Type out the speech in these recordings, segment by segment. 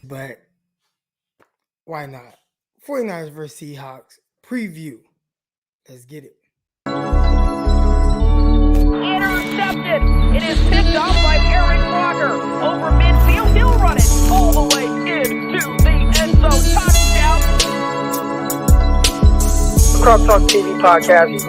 but why not? 49ers versus Seahawks preview. Let's get it. Intercepted. It is picked off by Aaron Crocker. Over midfield, he'll run it all the way into the end zone. Touchdown. Croc Talk TV podcast.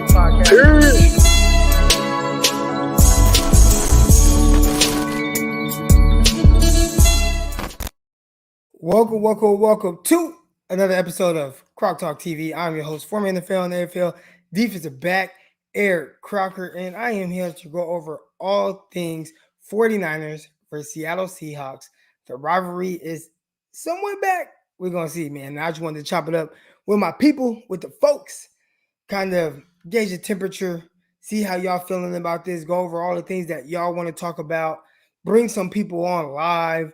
Welcome to another episode of Croc Talk TV. I'm your host, former NFL and AFL defensive back, Eric Crocker, and I am here to go over all things 49ers versus Seattle Seahawks. The rivalry is somewhat back. We're going to see, man. I just wanted to chop it up with my people, with the folks, kind of gauge the temperature, see how y'all feeling about this, go over all the things that y'all want to talk about, bring some people on live,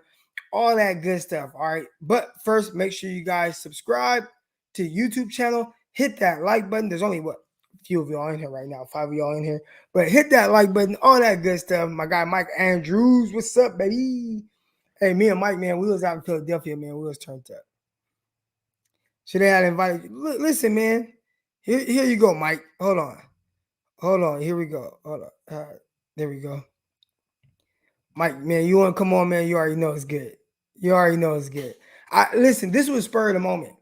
all that good stuff. All right. But first, make sure you guys subscribe to the YouTube channel. Hit that like button. There's only a few of y'all in here right now, 5 of y'all in here. But hit that like button, all that good stuff. My guy Mike Andrews, what's up, baby? Hey, me and Mike, man, we was out in Philadelphia, man. We was turned up. Should they have invited you? Listen, man. Here you go, Mike. Hold on. Here we go. Hold on. There we go. Mike, man, you want to come on, man? You already know it's good. Listen, this was spur of the moment.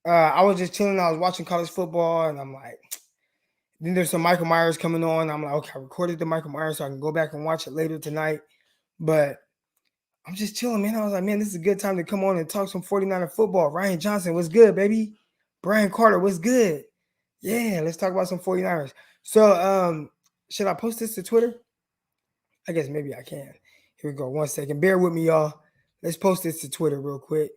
I was just chilling. I was watching college football, and I'm like, then there's some Michael Myers coming on. I'm like, okay, I recorded the Michael Myers so I can go back and watch it later tonight. But I'm just chilling, man. I was like, man, this is a good time to come on and talk some 49er football. Ryan Johnson, what's good, baby? Brian Carter, what's good? Yeah, let's talk about some 49ers. So, should I post this to Twitter? I guess maybe I can. Here we go. 1 second. Bear with me, y'all. Let's post this to Twitter real quick.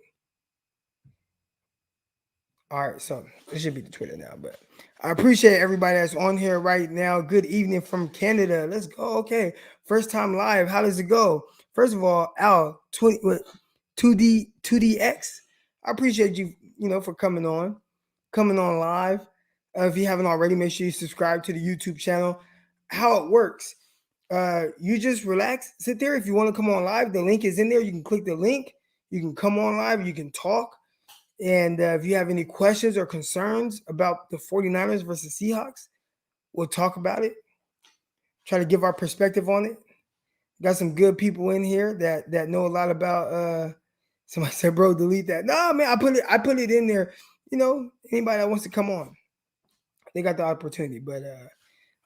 All right, so it should be the Twitter now, but I appreciate everybody that's on here right now. Good evening from Canada. Let's go. Okay, first time live. How does it go? First of all, Al 2DX. I appreciate you, for coming on live. If you haven't already, make sure you subscribe to the YouTube channel. How it works. You just relax, sit there. If you want to come on live, the link is in there. You can click the link. You can come on live. You can talk. And if you have any questions or concerns about the 49ers versus Seahawks, we'll talk about it. Try to give our perspective on it. Got some good people in here that know a lot about. Somebody said, "Bro, delete that." No, man, I put it in there. Anybody that wants to come on, they got the opportunity. But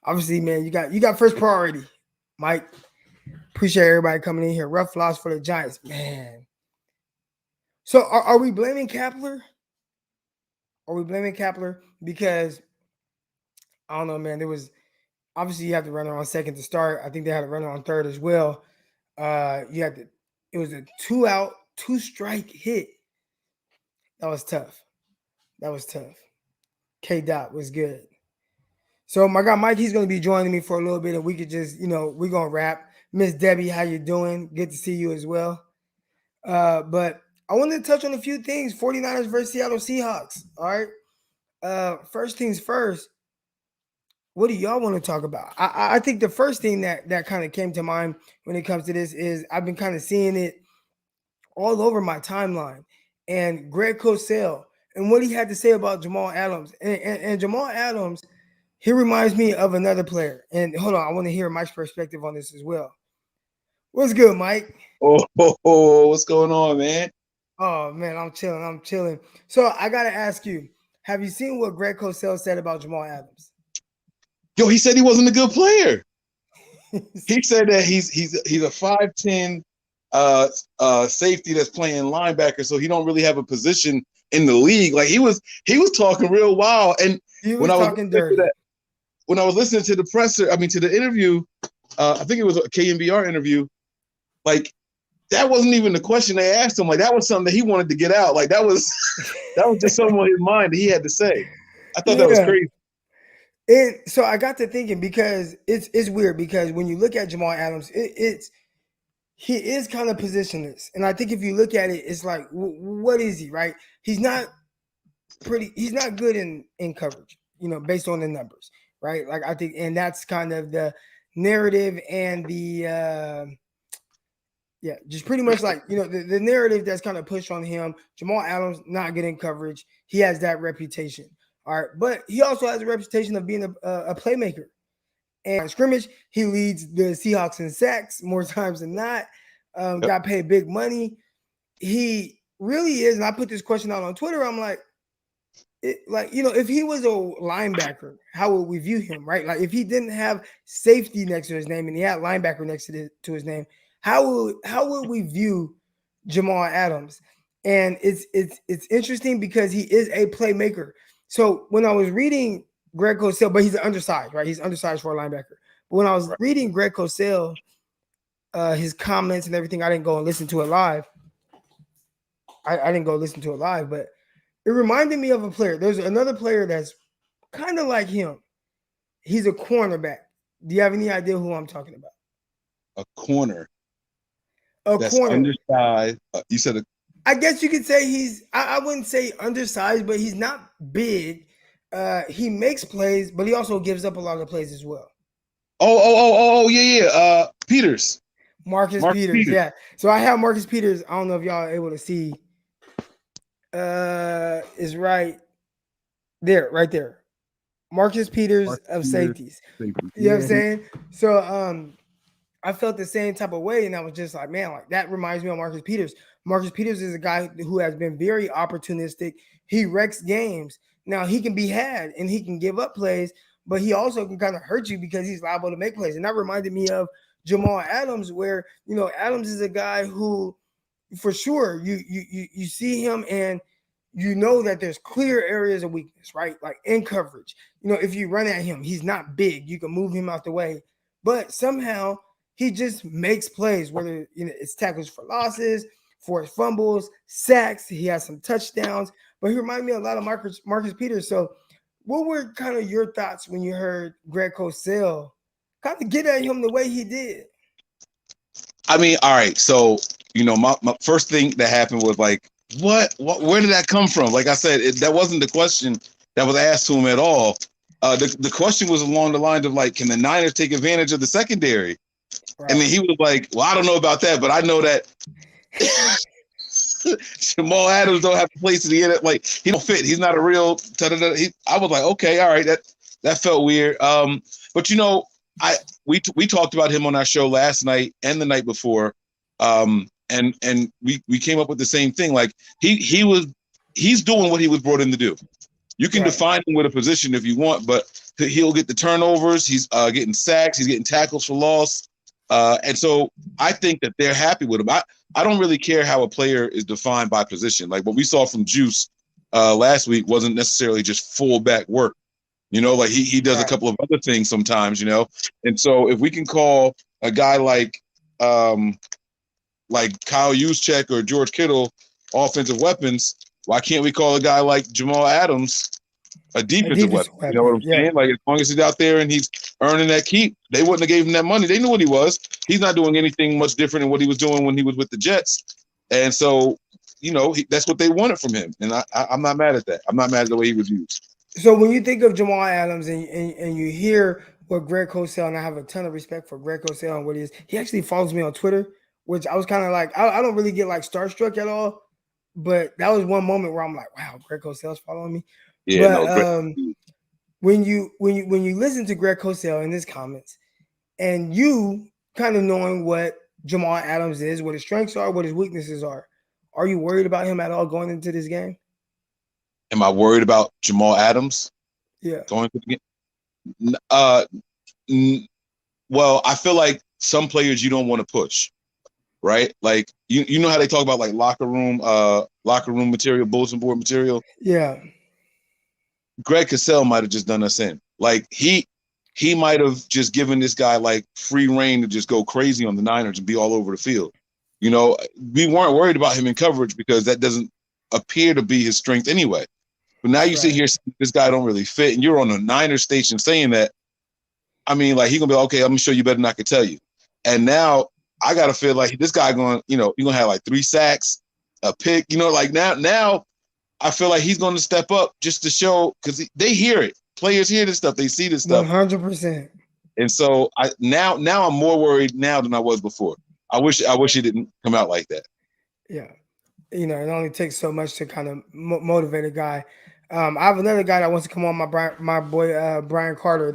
obviously, man, you got first priority. Mike, appreciate everybody coming in here. Rough loss for the Giants, man. So are we blaming Kapler? Because I don't know, man. There was obviously you have to run on second to start. I think they had a runner on third as well. It was a 2-out, 2-strike hit. That was tough. K-Dot was good. So my guy Mike, he's gonna be joining me for a little bit, and we could just, we're gonna wrap. Miss Debbie, how you doing? Good to see you as well. But I wanted to touch on a few things. 49ers versus Seattle Seahawks. All right. First things first. What do y'all want to talk about? I think the first thing that kind of came to mind when it comes to this is I've been kind of seeing it all over my timeline. And Greg Cosell and what he had to say about Jamal Adams. And Jamal Adams, he reminds me of another player. And hold on, I want to hear Mike's perspective on this as well. What's good, Mike? What's going on, man? Oh, man, I'm chilling. So I got to ask you, have you seen what Greg Cosell said about Jamal Adams? Yo, he said he wasn't a good player. He said that he's a 5'10" safety that's playing linebacker, so he don't really have a position in the league. Like he was talking real wild. And when I was listening to the to the interview, I think it was a KNBR interview, like that wasn't even the question they asked him. Like that was something that he wanted to get out. Like that was just something on his mind that he had to say. I thought that was crazy. And so I got to thinking because it's weird because when you look at Jamal Adams, he is kind of positionless. And I think if you look at it, it's like, what is he, right? He's not good in coverage, based on the numbers, right? Like I think, and that's kind of the narrative and the Yeah, just pretty much like, the narrative that's kind of pushed on him. Jamal Adams not getting coverage. He has that reputation. All right. But he also has a reputation of being a playmaker. And scrimmage, he leads the Seahawks in sacks more times than not. Got paid big money. He really is. And I put this question out on Twitter. I'm like, if he was a linebacker, how would we view him, right? Like if he didn't have safety next to his name and he had linebacker next to his name, how would we view Jamal Adams? And it's interesting because he is a playmaker. So when I was reading Greg Cosell, but he's undersized, right? He's undersized for a linebacker. But when I was reading Greg Cosell, his comments and everything, I didn't go and listen to it live. I didn't go listen to it live, but it reminded me of a player. There's another player that's kind of like him. He's a cornerback. Do you have any idea who I'm talking about? A corner. That's undersized. You said I guess you could say I wouldn't say undersized, but he's not big. He makes plays, but he also gives up a lot of plays as well. Yeah. Peters. Marcus Peters. Yeah. So I have Marcus Peters. I don't know if y'all are able to see. Is right there. Marcus Peters of safeties. You know what I'm saying? So I felt the same type of way, and I was just like, man, like that reminds me of Marcus Peters. Marcus Peters is a guy who has been very opportunistic. He wrecks games. Now he can be had and he can give up plays, but he also can kind of hurt you because he's liable to make plays. And that reminded me of Jamal Adams, where Adams is a guy who, for sure, you see him and you know that there's clear areas of weakness, right? Like in coverage. If you run at him, he's not big. You can move him out the way, but somehow he just makes plays, whether it's tackles for losses, forced fumbles, sacks. He has some touchdowns, but he reminded me a lot of Marcus Peters. So what were kind of your thoughts when you heard Greg Cosell kind of get at him the way he did? I mean, all right. So, my first thing that happened was like, what, where did that come from? Like I said, that wasn't the question that was asked to him at all. The question was along the lines of like, can the Niners take advantage of the secondary? Right. And then he was like, well, I don't know about that, but I know that Jamal Adams don't have a place in the end. Like he don't fit. He's not a real. I was like, okay, all right, that felt weird. But we talked about him on our show last night and the night before, and we came up with the same thing. Like he's doing what he was brought in to do. You can define him with a position if you want, but he'll get the turnovers. He's getting sacks. He's getting tackles for loss. And so I think that they're happy with him. I don't really care how a player is defined by position. Like what we saw from Juice last week wasn't necessarily just fullback work. Like he does a couple of other things sometimes, And so if we can call a guy like Kyle Juszczyk or George Kittle offensive weapons, why can't we call a guy like Jamal Adams a defensive weapon? You know what I'm saying? Like as long as he's out there and he's earning that keep, they wouldn't have gave him that money. They knew what he was. He's not doing anything much different than what he was doing when he was with the Jets. And so, that's what they wanted from him. And I'm not mad at that. I'm not mad at the way he was used. So when you think of Jamal Adams and you hear what Greg Cosell, and I have a ton of respect for Greg Cosell and what he is, he actually follows me on Twitter, which I was kind of like, I don't really get like starstruck at all, but that was one moment where I'm like, wow, Greg Cosell's following me. Yeah. But when you listen to Greg Cosell in his comments, and you kind of knowing what Jamal Adams is, what his strengths are, what his weaknesses are you worried about him at all going into this game? Am I worried about Jamal Adams? Yeah. Going to the game? Well, I feel like some players you don't want to push, right? Like you know how they talk about like locker room material, bulletin board material. Yeah. Greg Cosell might have just done us in. Like he might have just given this guy like free reign to just go crazy on the Niners and be all over the field. We weren't worried about him in coverage because that doesn't appear to be his strength anyway. But now you sit here, this guy don't really fit, and you're on a Niners station saying that. I mean, like, he's going to be like, okay, I'm going to show you better than I can tell you. And now I got to feel like this guy going, you're going to have like 3 sacks, a pick, like now I feel like he's going to step up just to show, because they hear it. Players hear this stuff. They see this stuff. 100%. And so now I'm more worried now than I was before. I wish it didn't come out like that. Yeah. It only takes so much to kind of motivate a guy. I have another guy that wants to come on, my boy Brian Carter.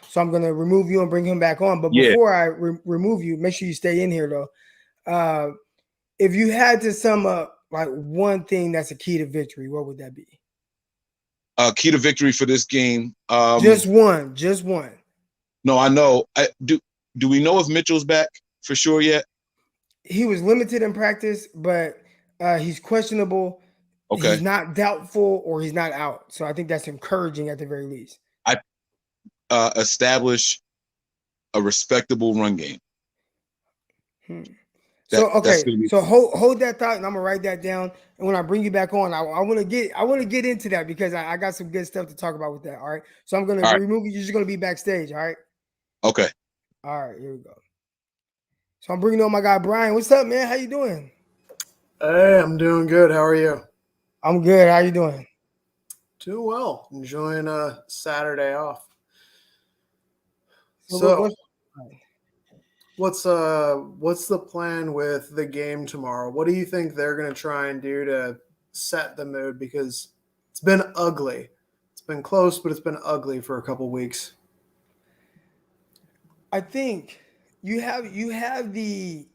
So I'm gonna remove you and bring him back on. But Yeah. before I remove you, make sure you stay in here though. If you had to sum up like one thing that's a key to victory, what would that be? Key to victory for this game. Just one. No, I know. Do we know if Mitchell's back for sure yet? He was limited in practice, but he's questionable. Okay. He's not doubtful or he's not out. So I think that's encouraging at the very least. Establish a respectable run game. So hold that thought, and I'm gonna write that down. And when I bring you back on, I want to get into that because I got some good stuff to talk about with that. All right. So I'm gonna remove you. You're just gonna be backstage. All right. Okay. All right. Here we go. So I'm bringing on my guy Brian. What's up, man? How you doing? Hey, I'm doing good. How are you? I'm good. How you doing? Doing well. Enjoying a Saturday off. So what's the plan with the game tomorrow? What do you think they're going to try and do to set the mood? Because it's been ugly. It's been close, but it's been ugly for a couple weeks. I think you have the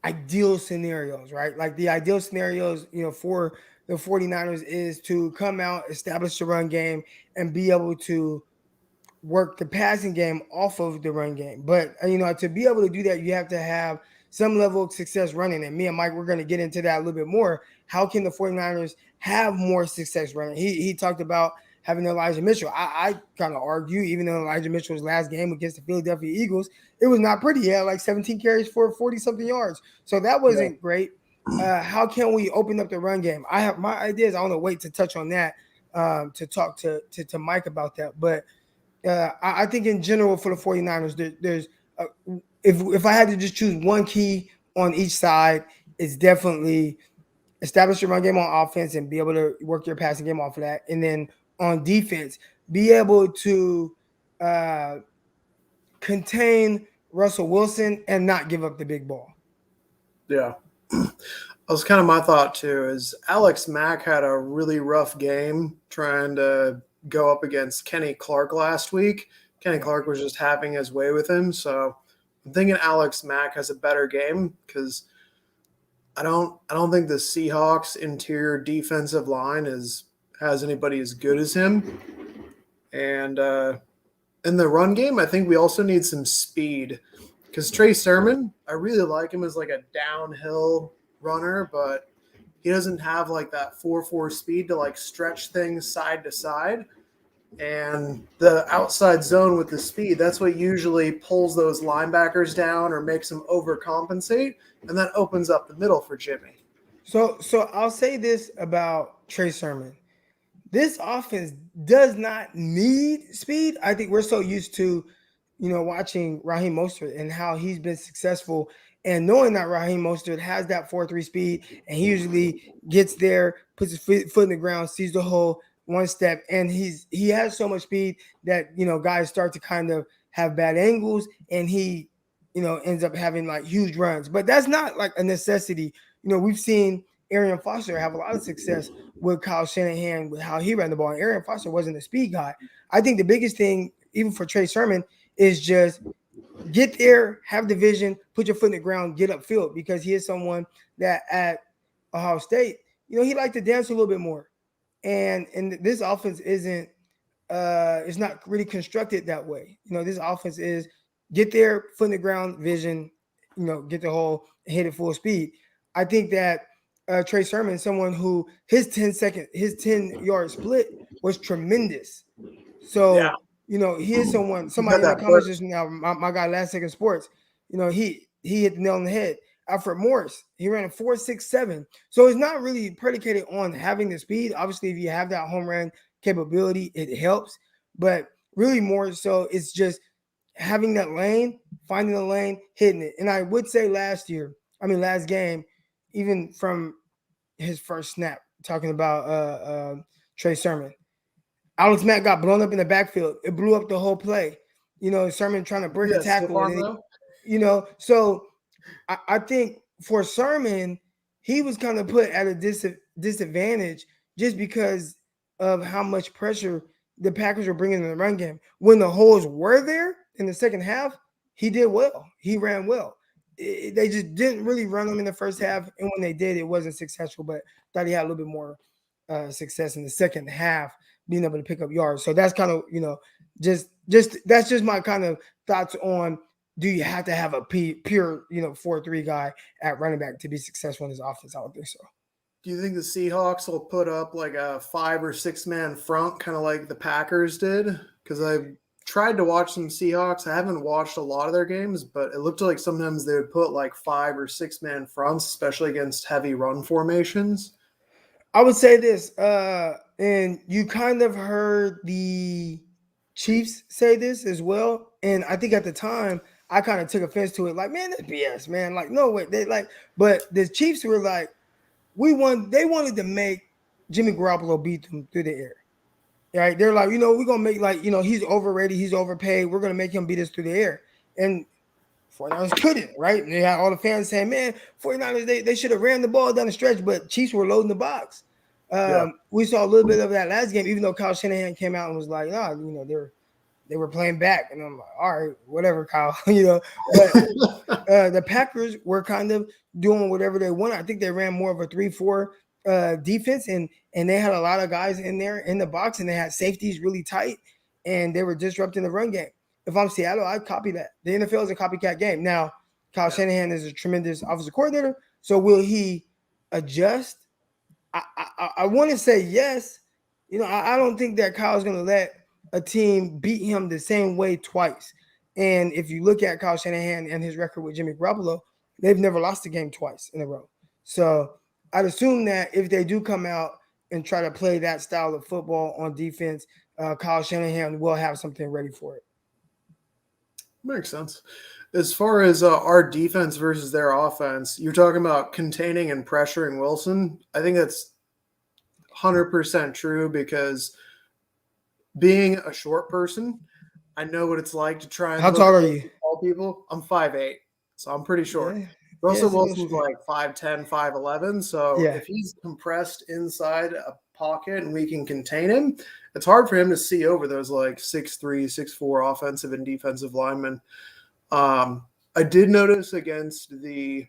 ideal scenarios, right? Like the ideal scenarios, for the 49ers is to come out, establish the run game, and be able to work the passing game off of the run game. But, to be able to do that, you have to have some level of success running. And me and Mike, we're going to get into that a little bit more. How can the 49ers have more success running? He talked about having Elijah Mitchell. I kind of argue, even though Elijah Mitchell's last game against the Philadelphia Eagles, it was not pretty. He had like 17 carries for 40-something yards. So that wasn't great. How can we open up the run game? I have my ideas. I want to wait to touch on that to talk to Mike about that. But I think in general for the 49ers, there's if I had to just choose one key on each side, it's definitely establish your run game on offense and be able to work your passing game off of that. And then on defense, be able to contain Russell Wilson and not give up the big ball. Yeah. That was kind of my thought too, is Alex Mack had a really rough game trying to go up against Kenny Clark last week. Kenny Clark was just having his way with him. So I'm thinking Alex Mack has a better game because I don't think the Seahawks interior defensive line has anybody as good as him. And in the run game, I think we also need some speed because Trey Sermon, I really like him as like a downhill runner, but he doesn't have like that 4.4 speed to like stretch things side to side. And the outside zone with the speed, that's what usually pulls those linebackers down or makes them overcompensate, and that opens up the middle for Jimmy. So I'll say this about Trey Sermon. This offense does not need speed. I think we're so used to, watching Raheem Mostert and how he's been successful and knowing that Raheem Mostert has that 4.3 speed and he usually gets there, puts his foot in the ground, sees the hole, one step, and he has so much speed that guys start to kind of have bad angles and he ends up having like huge runs. But that's not like a necessity. We've seen Arian Foster have a lot of success with Kyle Shanahan with how he ran the ball, and Arian Foster wasn't a speed guy. I think the biggest thing, even for Trey Sermon, is just get there, have the vision, put your foot in the ground, get upfield, because he is someone that at Ohio State, he liked to dance a little bit more. And this offense isn't it's not really constructed that way. This offense is get there, foot in the ground, vision, get the hole, and hit it full speed. I think that Trey Sermon, someone who his 10-yard split was tremendous. So Yeah. He is somebody in the comments just now, my guy Last Second Sports, he hit the nail on the head. Alfred Morris, he ran a 4.67. So it's not really predicated on having the speed. Obviously, if you have that home run capability, it helps. But really more so, it's just having that lane, finding the lane, hitting it. And I would say last game, even from his first snap, talking about Trey Sermon, Alex Mack got blown up in the backfield. It blew up the whole play. Sermon trying to break a tackle. So I think for Sermon, he was kind of put at a disadvantage just because of how much pressure the Packers were bringing in the run game. When the holes were there in the second half, he did well. He ran well. They just didn't really run him in the first half, and when they did, it wasn't successful. But thought he had a little bit more success in the second half, being able to pick up yards. So that's kind of just that's just my kind of thoughts on. Do you have to have a pure 4-3 guy at running back to be successful in his offense? I don't think so. Do you think the Seahawks will put up like a 5 or 6 man front, kind of like the Packers did? Because I've tried to watch some Seahawks. I haven't watched a lot of their games, but it looked like sometimes they would put like 5 or 6 man fronts, especially against heavy run formations. I would say this, and you kind of heard the Chiefs say this as well. And I think at the time, I kind of took offense to it. Like, man, that's BS, man. Like, no way. But the Chiefs were like, they wanted to make Jimmy Garoppolo beat them through the air. Right? They're like, we're going to make he's overrated. He's overpaid. We're going to make him beat us through the air. And 49ers couldn't, right? And they had all the fans saying, man, 49ers, they should have ran the ball down the stretch, but Chiefs were loading the box. We saw a little bit of that last game, even though Kyle Shanahan came out and was like, they were playing back. And I'm like, all right, whatever, Kyle, But the Packers were kind of doing whatever they wanted. I think they ran more of a 3-4 defense, and they had a lot of guys in there in the box, and they had safeties really tight, and they were disrupting the run game. If I'm Seattle, I'd copy that. The NFL is a copycat game. Now, Kyle Shanahan is a tremendous offensive coordinator, so will he adjust? I want to say yes. I don't think that Kyle's going to let a team beat him the same way twice. And if you look at Kyle Shanahan and his record with Jimmy Garoppolo, they've never lost a game twice in a row. So I'd assume that if they do come out and try to play that style of football on defense, Kyle Shanahan will have something ready for it. Makes sense. As far as our defense versus their offense, you're talking about containing and pressuring Wilson. I think that's 100% true because being a short person, I know what it's like to try and How tall are you? All people. I'm 5'8", so I'm pretty short. Yeah. Russell Wilson's like 5'10", 5'11", so Yeah. if he's compressed inside a pocket and we can contain him, it's hard for him to see over those like 6'3", 6'4" offensive and defensive linemen. I did notice against the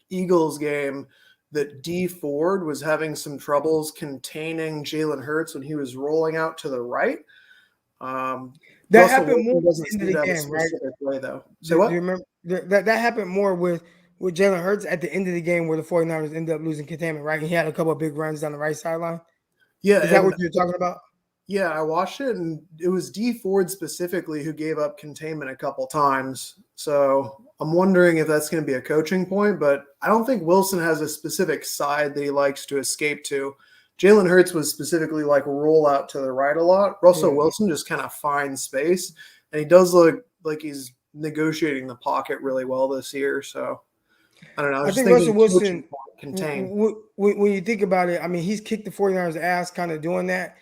Eagles game that D Ford was having some troubles containing Jalen Hurts when he was rolling out to the right. That Russell happened more Wilson into the game, right? Way, though. So what? Do you remember that happened more with Jalen Hurts at the end of the game where the 49ers ended up losing containment, right? And he had a couple of big runs down the right sideline. Yeah. Is that what you're talking about? Yeah, I watched it, and it was D Ford specifically who gave up containment a couple times. So I'm wondering if that's going to be a coaching point, but I don't think Wilson has a specific side that he likes to escape to. Jalen Hurts was specifically like roll out to the right a lot. Russell Wilson just kind of finds space, and he does look like he's negotiating the pocket really well this year. So I don't know. I think Russell Wilson, contain. When you think about it, I mean, he's kicked the 49ers' ass kind of doing that.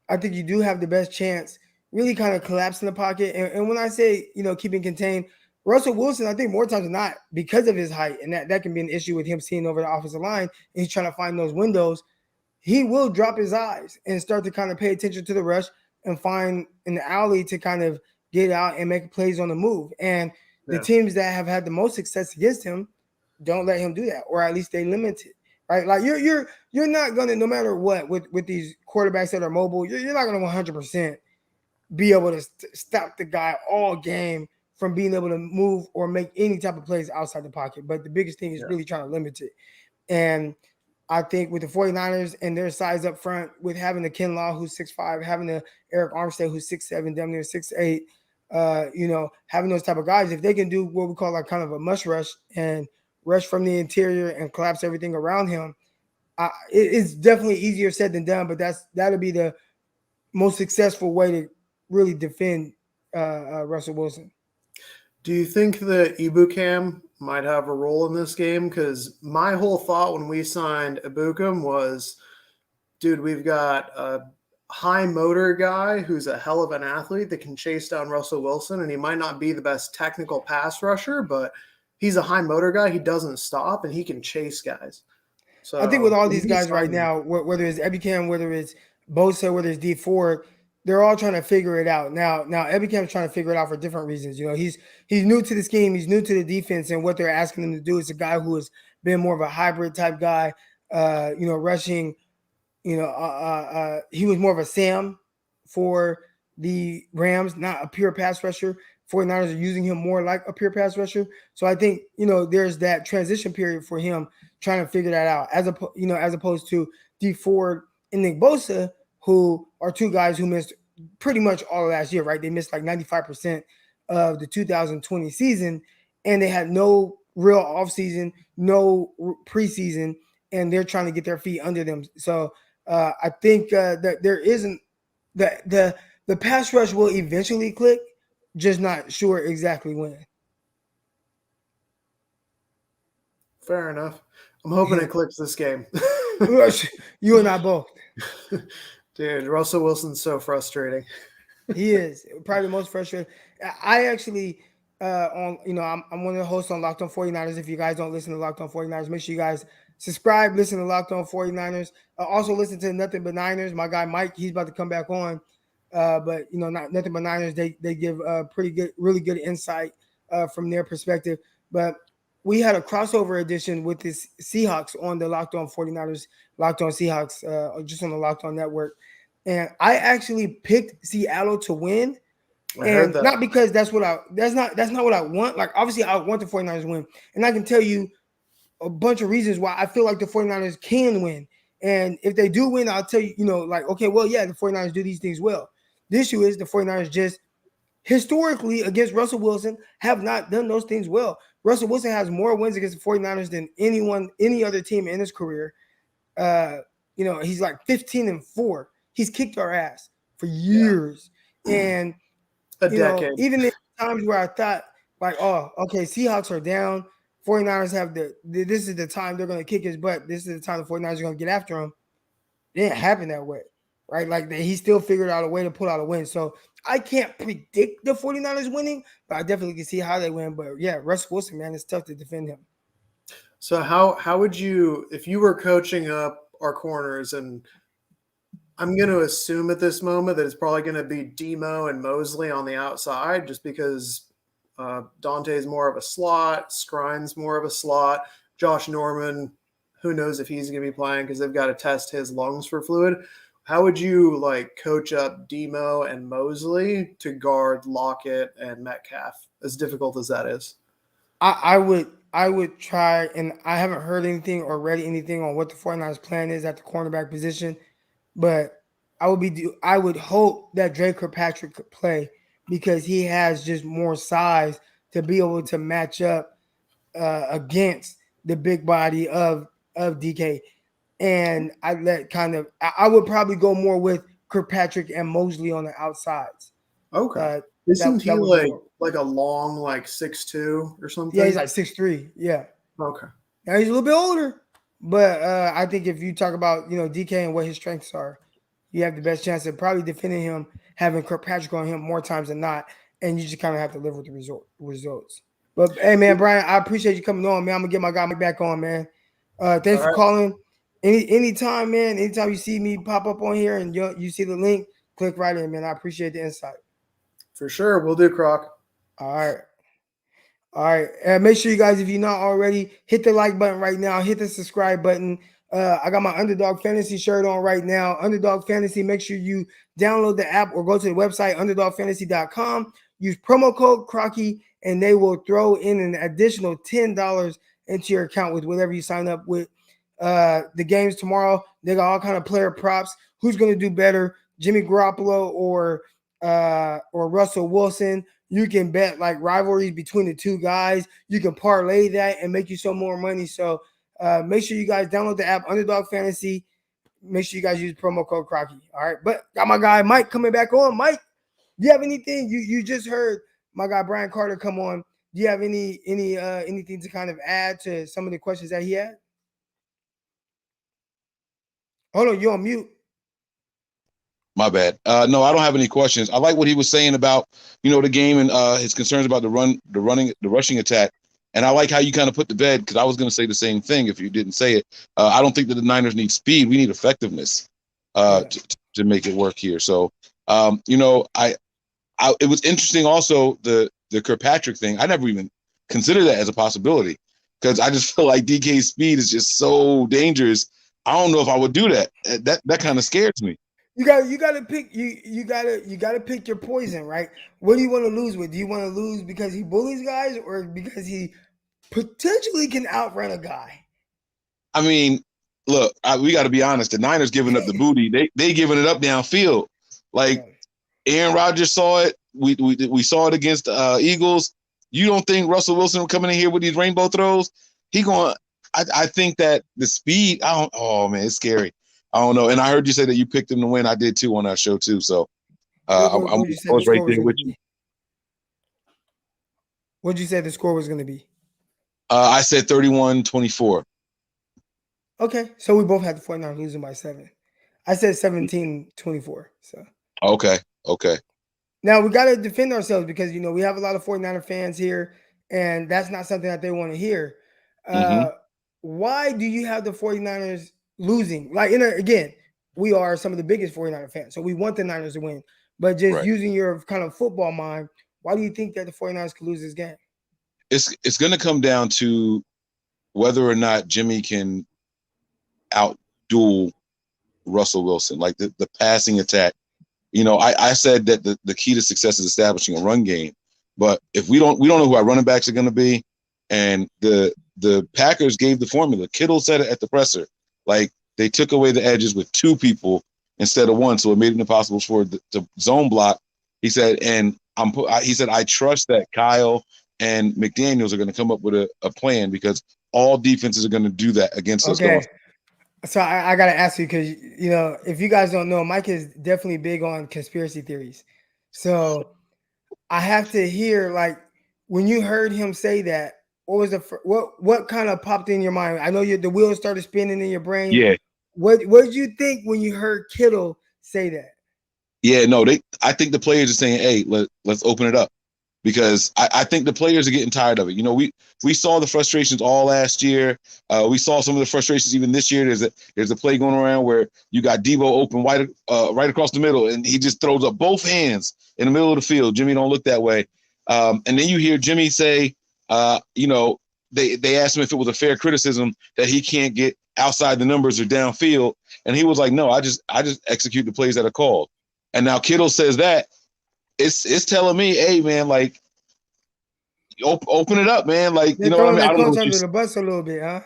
I think you do have the best chance really kind of collapsing the pocket. And when I say, keeping contained, Russell Wilson, I think more times than not, because of his height, and that can be an issue with him seeing over the offensive line, and he's trying to find those windows, he will drop his eyes and start to kind of pay attention to the rush and find an alley to kind of get out and make plays on the move. And the teams that have had the most success against him don't let him do that, or at least they limit it. Right, like you're not gonna, no matter what, with these quarterbacks that are mobile, you're not gonna 100% be able to stop the guy all game from being able to move or make any type of plays outside the pocket. But the biggest thing is really trying to limit it. And I think with the 49ers and their size up front, with having the Kinlaw who's 6'5", having the Eric Armstead who's 6'7", damn near 6'8", having those type of guys, if they can do what we call like kind of a mush rush and rush from the interior and collapse everything around him, it's definitely easier said than done, but that'll be the most successful way to really defend Russell Wilson. Do you think that Ibukam might have a role in this game? Because my whole thought when we signed Ibukam was, dude, we've got a high motor guy who's a hell of an athlete that can chase down Russell Wilson, and he might not be the best technical pass rusher, but he's a high motor guy. He doesn't stop, and he can chase guys. So I think with all these he's guys right fine. now, whether it's Ebicam, whether it's Bosa, whether it's D Ford, they're all trying to figure it out. Now Ebicam's trying to figure it out for different reasons. You know, he's new to the scheme, he's new to the defense, and what they're asking him to do is a guy who has been more of a hybrid type guy. Rushing. He was more of a Sam for the Rams, not a pure pass rusher. 49ers are using him more like a pure pass rusher. So I think, there's that transition period for him trying to figure that out as opposed to D Ford and Nick Bosa, who are two guys who missed pretty much all of last year, right? They missed like 95% of the 2020 season, and they had no real offseason, no preseason, and they're trying to get their feet under them. So I think that there isn't the pass rush will eventually click, just not sure exactly when. Fair enough. I'm hoping it clicks this game. You and I both. Dude, Russell Wilson's so frustrating. He is probably the most frustrating. I actually I'm one of the hosts on Locked On 49ers. If you guys don't listen to Locked On 49ers, make sure you guys subscribe, listen to Locked On 49ers. Also listen to Nothing But Niners. My guy Mike, he's about to come back on. But not Nothing But Niners. They give really good insight from their perspective. But we had a crossover edition with this Seahawks on the Locked On 49ers, Locked On Seahawks, just on the Locked On network. And I actually picked Seattle to win. And not because that's not what I want. Like, obviously I want the 49ers to win. And I can tell you a bunch of reasons why I feel like the 49ers can win. And if they do win, I'll tell you, okay, well, yeah, the 49ers do these things well. The issue is the 49ers just historically against Russell Wilson have not done those things well. Russell Wilson has more wins against the 49ers than any other team in his career. He's like 15-4. He's kicked our ass for years. Yeah. And decade. Even in times where I thought like, oh, okay, Seahawks are down. 49ers have this is the time they're going to kick his butt. This is the time the 49ers are going to get after him. It didn't happen that way, right? Like he still figured out a way to pull out a win. So I can't predict the 49ers winning, but I definitely can see how they win. But yeah, Russell Wilson, man, it's tough to defend him. So how would you, if you were coaching up our corners, and I'm going to assume at this moment that it's probably going to be Demo and Mosley on the outside, just because Dante's more of a slot, Skrine's more of a slot, Josh Norman, who knows if he's going to be playing because they've got to test his lungs for fluid. How would you coach up Demo and Mosley to guard Lockett and Metcalf, as difficult as that is? I would try, and I haven't heard anything or read anything on what the 49ers plan is at the cornerback position, but I would hope that Dre Kirkpatrick could play because he has just more size to be able to match up against the big body of DK. And I would probably go more with Kirkpatrick and Mosley on the outsides. Okay. Isn't he like a long 6'2" or something? Yeah, he's like 6'3". Yeah. Okay. Now he's a little bit older, but I think if you talk about DK and what his strengths are, you have the best chance of probably defending him, having Kirkpatrick on him more times than not, and you just kind of have to live with the results. But hey, man, Brian, I appreciate you coming on, man. I'm gonna get my guy back on, man. Thanks for calling. Anytime, man. Anytime you see me pop up on here and you see the link, click right in, man. I appreciate the insight. For sure, we'll do, Croc. All right. Make sure you guys, if you're not already, hit the like button right now. Hit the subscribe button. I got my Underdog Fantasy shirt on right now. Underdog Fantasy. Make sure you download the app or go to the website underdogfantasy.com. Use promo code Crocky, and they will throw in an additional $10 into your account with whatever you sign up with. The games tomorrow, they got all kind of player props. Who's going to do better, Jimmy Garoppolo or Russell Wilson? You can bet rivalries between the two guys. You can parlay that and make you some more money. So make sure you guys download the app Underdog Fantasy. Make sure you guys use promo code Crocky. All right, but got my guy Mike coming back on. Mike, do you have anything? You just heard my guy Brian Carter come on. Do you have anything to kind of add to some of the questions that he had? Hold on, you're on mute. My bad. No, I don't have any questions. I like what he was saying about, the game and his concerns about the rushing attack. And I like how you kind of put to bed, because I was going to say the same thing if you didn't say it. I don't think that the Niners need speed. We need effectiveness to make it work here. So, you know, it was interesting also the Kirkpatrick thing. I never even considered that as a possibility, because I just feel like DK's speed is just so dangerous. I don't know if I would do that. That kind of scares me. You gotta pick your poison, right? What do you want to lose with? Do you want to lose because he bullies guys, or because he potentially can outrun a guy? I mean, look, we got to be honest. The Niners giving up the booty. They giving it up downfield. Like Aaron Rodgers saw it. We saw it against Eagles. You don't think Russell Wilson coming in here with these rainbow throws? I think that the speed. Oh man, it's scary. I don't know. And I heard you say that you picked him to win. I did too on our show too. So I was right there with you. What'd you say the score was going to be? I said 31-24. Okay, so we both had the 49ers losing by 7. I said 17-24. So okay. Now we got to defend ourselves, because, you know, we have a lot of 49er fans here, and that's not something that they want to hear. Why do you have the 49ers losing? Like, again, we are some of the biggest 49er fans, so we want the Niners to win. But just using your kind of football mind, why do you think that the 49ers could lose this game? It's going to come down to whether or not Jimmy can outduel Russell Wilson, like the passing attack. You know, I said that the key to success is establishing a run game. But if we don't know who our running backs are going to be, and the Packers gave the formula. Kittle said it at the presser. Like, they took away the edges with 2 people instead of 1, so it made it impossible for the zone block. He said, I trust that Kyle and McDaniels are going to come up with a plan, because all defenses are going to do that against us. Okay. So I got to ask you, because, you know, if you guys don't know, Mike is definitely big on conspiracy theories. So I have to hear, like, when you heard him say that, what was what kind of popped in your mind? I know the wheels started spinning in your brain. Yeah. What did you think when you heard Kittle say that? Yeah, no, I think the players are saying, hey, let's open it up. Because I think the players are getting tired of it. You know, we saw the frustrations all last year. We saw some of the frustrations even this year. There's a play going around where you got Debo open right across the middle, and he just throws up both hands in the middle of the field. Jimmy don't look that way. And then you hear Jimmy say, you know, they asked him if it was a fair criticism that he can't get outside the numbers or downfield, and he was like, no, I just execute the plays that are called. And now Kittle says that. It's telling me, hey man, like, open it up, man. Like, you know what I mean? I don't know under the bus a little bit, huh?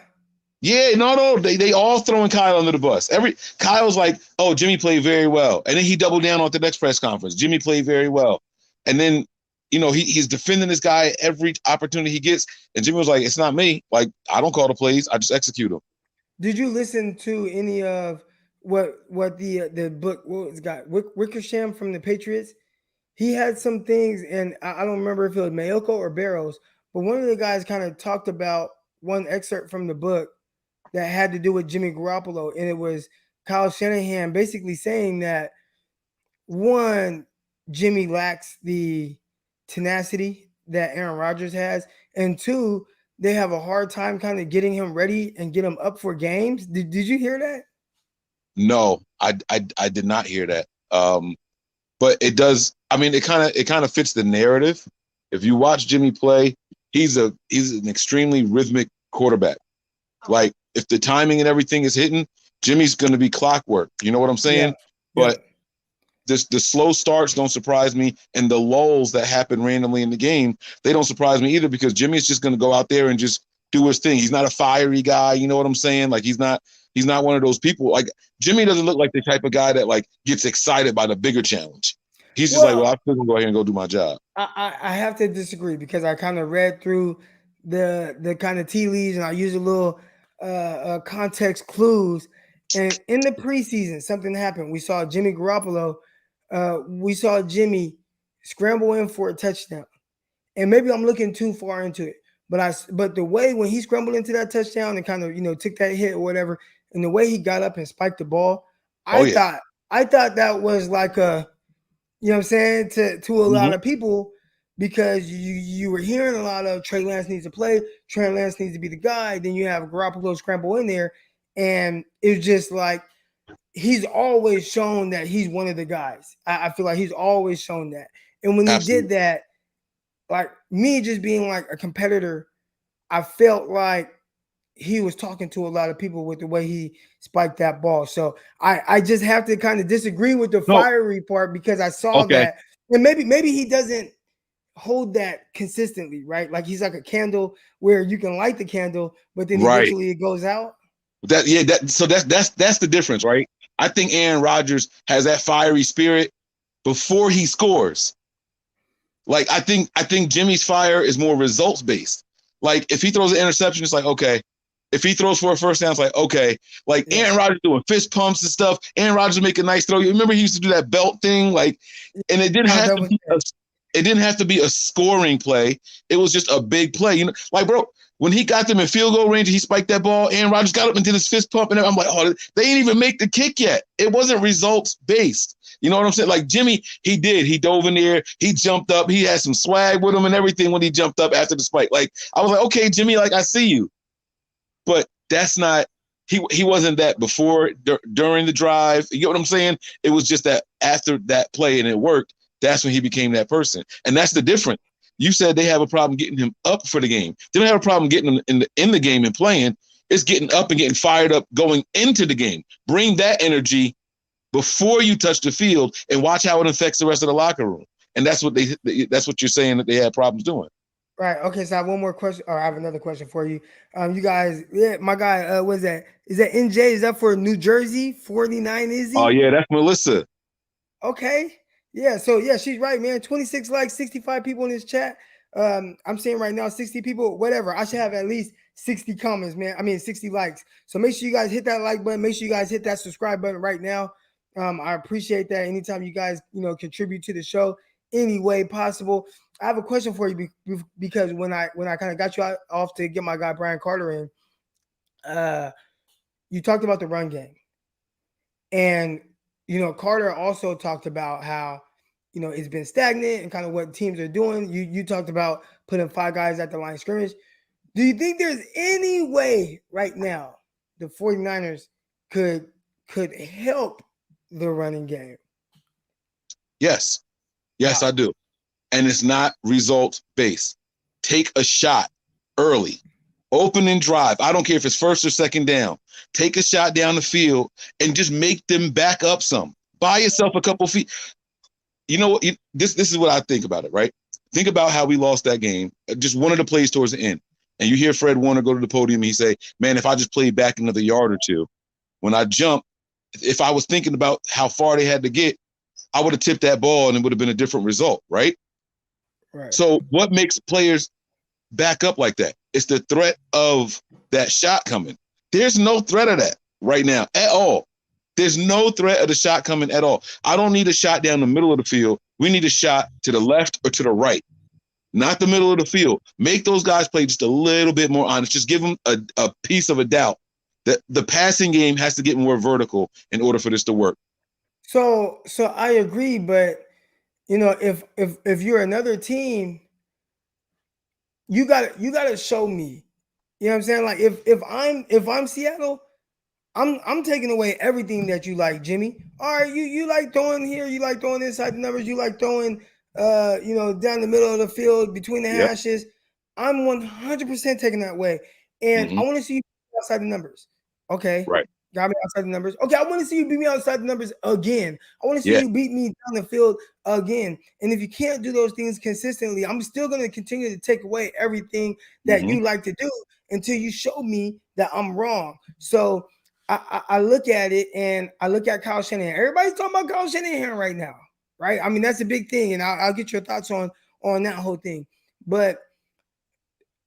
Yeah, no, they all throwing Kyle under the bus. Kyle's like, oh, Jimmy played very well, and then he doubled down on the next press conference. Jimmy played very well, and then, you know, he's defending this guy every opportunity he gets, and Jimmy was like, it's not me. Like, I don't call the plays, I just execute them. Did you listen to any of what the book, what was got Wickersham from the Patriots? He had some things, and I don't remember if it was Mayoko or Barrows, but one of the guys kind of talked about one excerpt from the book that had to do with Jimmy Garoppolo, and it was Kyle Shanahan basically saying that, one, Jimmy lacks the tenacity that Aaron Rodgers has, and 2, they have a hard time kind of getting him ready and get him up for games. Did you hear that? No, I did not hear that. But it does. I mean, it kind of fits the narrative. If you watch Jimmy play, he's an extremely rhythmic quarterback. Like, if the timing and everything is hitting, Jimmy's going to be clockwork. You know what I'm saying? Yeah. But the slow starts don't surprise me, and the lulls that happen randomly in the game, they don't surprise me either, because Jimmy's just going to go out there and just do his thing. He's not a fiery guy. You know what I'm saying? Like, he's not one of those people. Like, Jimmy doesn't look like the type of guy that, like, gets excited by the bigger challenge. He's just I'm still going to go ahead and go do my job. I have to disagree, because I kind of read through the kind of tea leaves, and I use a little context clues. And in the preseason, something happened. We saw Jimmy Garoppolo. We saw Jimmy scramble in for a touchdown. And maybe I'm looking too far into it, but the way when he scrambled into that touchdown and kind of, you know, took that hit or whatever, and the way he got up and spiked the ball, I thought that was like a, you know what I'm saying, to a lot of people, because you were hearing a lot of Trey Lance needs to play, Trey Lance needs to be the guy. Then you have Garoppolo scramble in there, and it's just like he's always shown that he's one of the guys. I feel like he's always shown that. And when he did that, like me just being like a competitor, I felt like he was talking to a lot of people with the way he spiked that ball. So I just have to kind of disagree with the fiery part because I saw that. And maybe he doesn't hold that consistently, right? Like he's like a candle where you can light the candle, but then eventually it goes out. So that's the difference, right? I think Aaron Rodgers has that fiery spirit before he scores. Like I think Jimmy's fire is more results based. Like if he throws an interception, it's like okay. If he throws for a first down, it's like okay. Like Aaron Rodgers doing fist pumps and stuff. Aaron Rodgers make a nice throw. You remember he used to do that belt thing, like, and it didn't have to be a scoring play. It was just a big play. You know, like bro, when he got them in field goal range, he spiked that ball. Aaron Rodgers got up and did his fist pump, and I'm like, oh, they didn't even make the kick yet. It wasn't results based. You know what I'm saying? Like Jimmy, he did. He dove in there. He jumped up. He had some swag with him and everything when he jumped up after the spike. Like I was like, okay, Jimmy, like I see you, but that's not. He wasn't that before during the drive. You get what I'm saying? It was just that after that play and it worked. That's when he became that person, and that's the difference. You said they have a problem getting him up for the game. They don't have a problem getting him in the game and playing. It's getting up and getting fired up going into the game. Bring that energy before you touch the field and watch how it affects the rest of the locker room. And that's what that's what you're saying that they had problems doing. Right. Okay. So I have one more question, or I have another question for you. You guys, my guy, what is that? Is that NJ? Is that for New Jersey 49? Is he? Oh yeah, that's Melissa. Okay. Yeah. So yeah, she's right, man. 26 likes, 65 people in this chat. I'm saying right now, 60 people, whatever. I should have at least 60 comments, man. I mean, 60 likes. So make sure you guys hit that like button. Make sure you guys hit that subscribe button right now. I appreciate that. Anytime you guys, contribute to the show any way possible. I have a question for you because when I kind of got you off to get my guy Brian Carter in, you talked about the run game, and Carter also talked about how it's been stagnant and kind of what teams are doing. You talked about putting 5 guys at the line of scrimmage. Do you think there's any way right now the 49ers could help the running game? Yes, I do. And it's not result based. Take a shot early, opening drive. I don't care if it's first or second down. Take a shot down the field and just make them back up some. Buy yourself a couple feet. You know what? This is what I think about it, right? Think about how we lost that game. Just one of the plays towards the end. And you hear Fred Warner go to the podium and he say, man, if I just played back another yard or two, when I jump, if I was thinking about how far they had to get, I would have tipped that ball and it would have been a different result, right? Right. So what makes players back up like that? It's the threat of that shot coming. There's no threat of that right now at all. There's no threat of the shot coming at all. I don't need a shot down the middle of the field. We need a shot to the left or to the right, not the middle of the field. Make those guys play just a little bit more honest. Just give them a piece of a doubt that the passing game has to get more vertical in order for this to work. So I agree, but if you're another team, you gotta show me. You know what I'm saying? Like if I'm Seattle, I'm taking away everything that you like, Jimmy. All right, you like throwing here, you like throwing inside the numbers, you like throwing down the middle of the field between the hashes. I'm 100% taking that away. And I want to see you outside the numbers. Okay. Right. Got me outside the numbers. Okay, I want to see you beat me outside the numbers again. I want to see you beat me down the field again. And if you can't do those things consistently, I'm still going to continue to take away everything that you like to do until you show me that I'm wrong. So I look at it and I look at Kyle Shanahan. Everybody's talking about Kyle Shanahan right now, right? I mean, that's a big thing, and I'll get your thoughts on that whole thing. But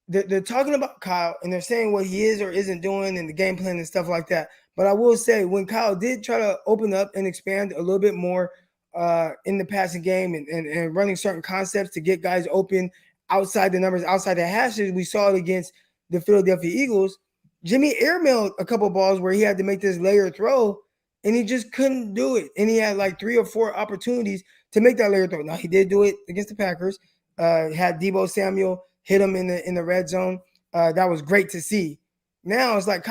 they're talking about Kyle, and they're saying what he is or isn't doing and the game plan and stuff like that. But I will say, when Kyle did try to open up and expand a little bit more in the passing game and running certain concepts to get guys open outside the numbers, outside the hashes, we saw it against the Philadelphia Eagles. Jimmy airmailed a couple balls where he had to make this layer throw, and he just couldn't do it. And he had like 3 or 4 opportunities to make that layer throw. Now, he did do it against the Packers. had Deebo Samuel hit him in the red zone. That was great to see. Now it's like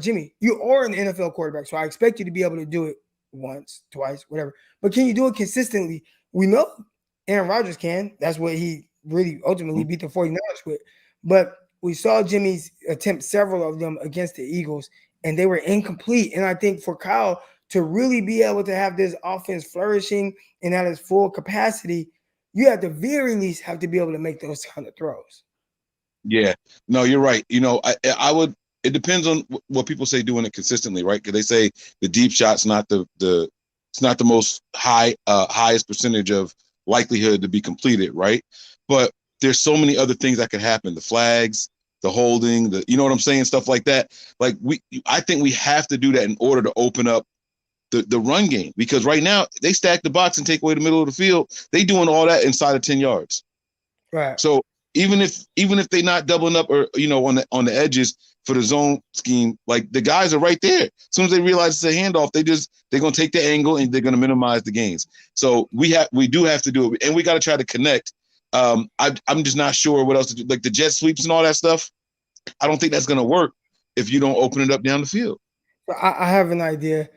Jimmy, you are an NFL quarterback, so I expect you to be able to do it once, twice, whatever. But can you do it consistently? We know Aaron Rodgers can. That's what he really ultimately beat the 49ers with. But we saw Jimmy's attempt several of them against the Eagles, and they were incomplete. And I think for Kyle to really be able to have this offense flourishing and at its full capacity, you at the very least have to be able to make those kind of throws. Yeah, no, you're right. I would. It depends on what people say doing it consistently, right? Because they say the deep shot's not it's not the most highest percentage of likelihood to be completed, right? But there's so many other things that could happen: the flags, the holding, you know what I'm saying, stuff like that. Like I think we have to do that in order to open up the run game, because right now they stack the box and take away the middle of the field. They doing all that inside of 10 yards. Right. So even if they're not doubling up or on the edges for the zone scheme, like the guys are right there. As soon as they realize it's a handoff, they're gonna take the angle and they're gonna minimize the gains. So we do have to do it, and we got to try to connect. I'm just not sure what else to do. Like the jet sweeps and all that stuff, I don't think that's gonna work if you don't open it up down the field. I have an idea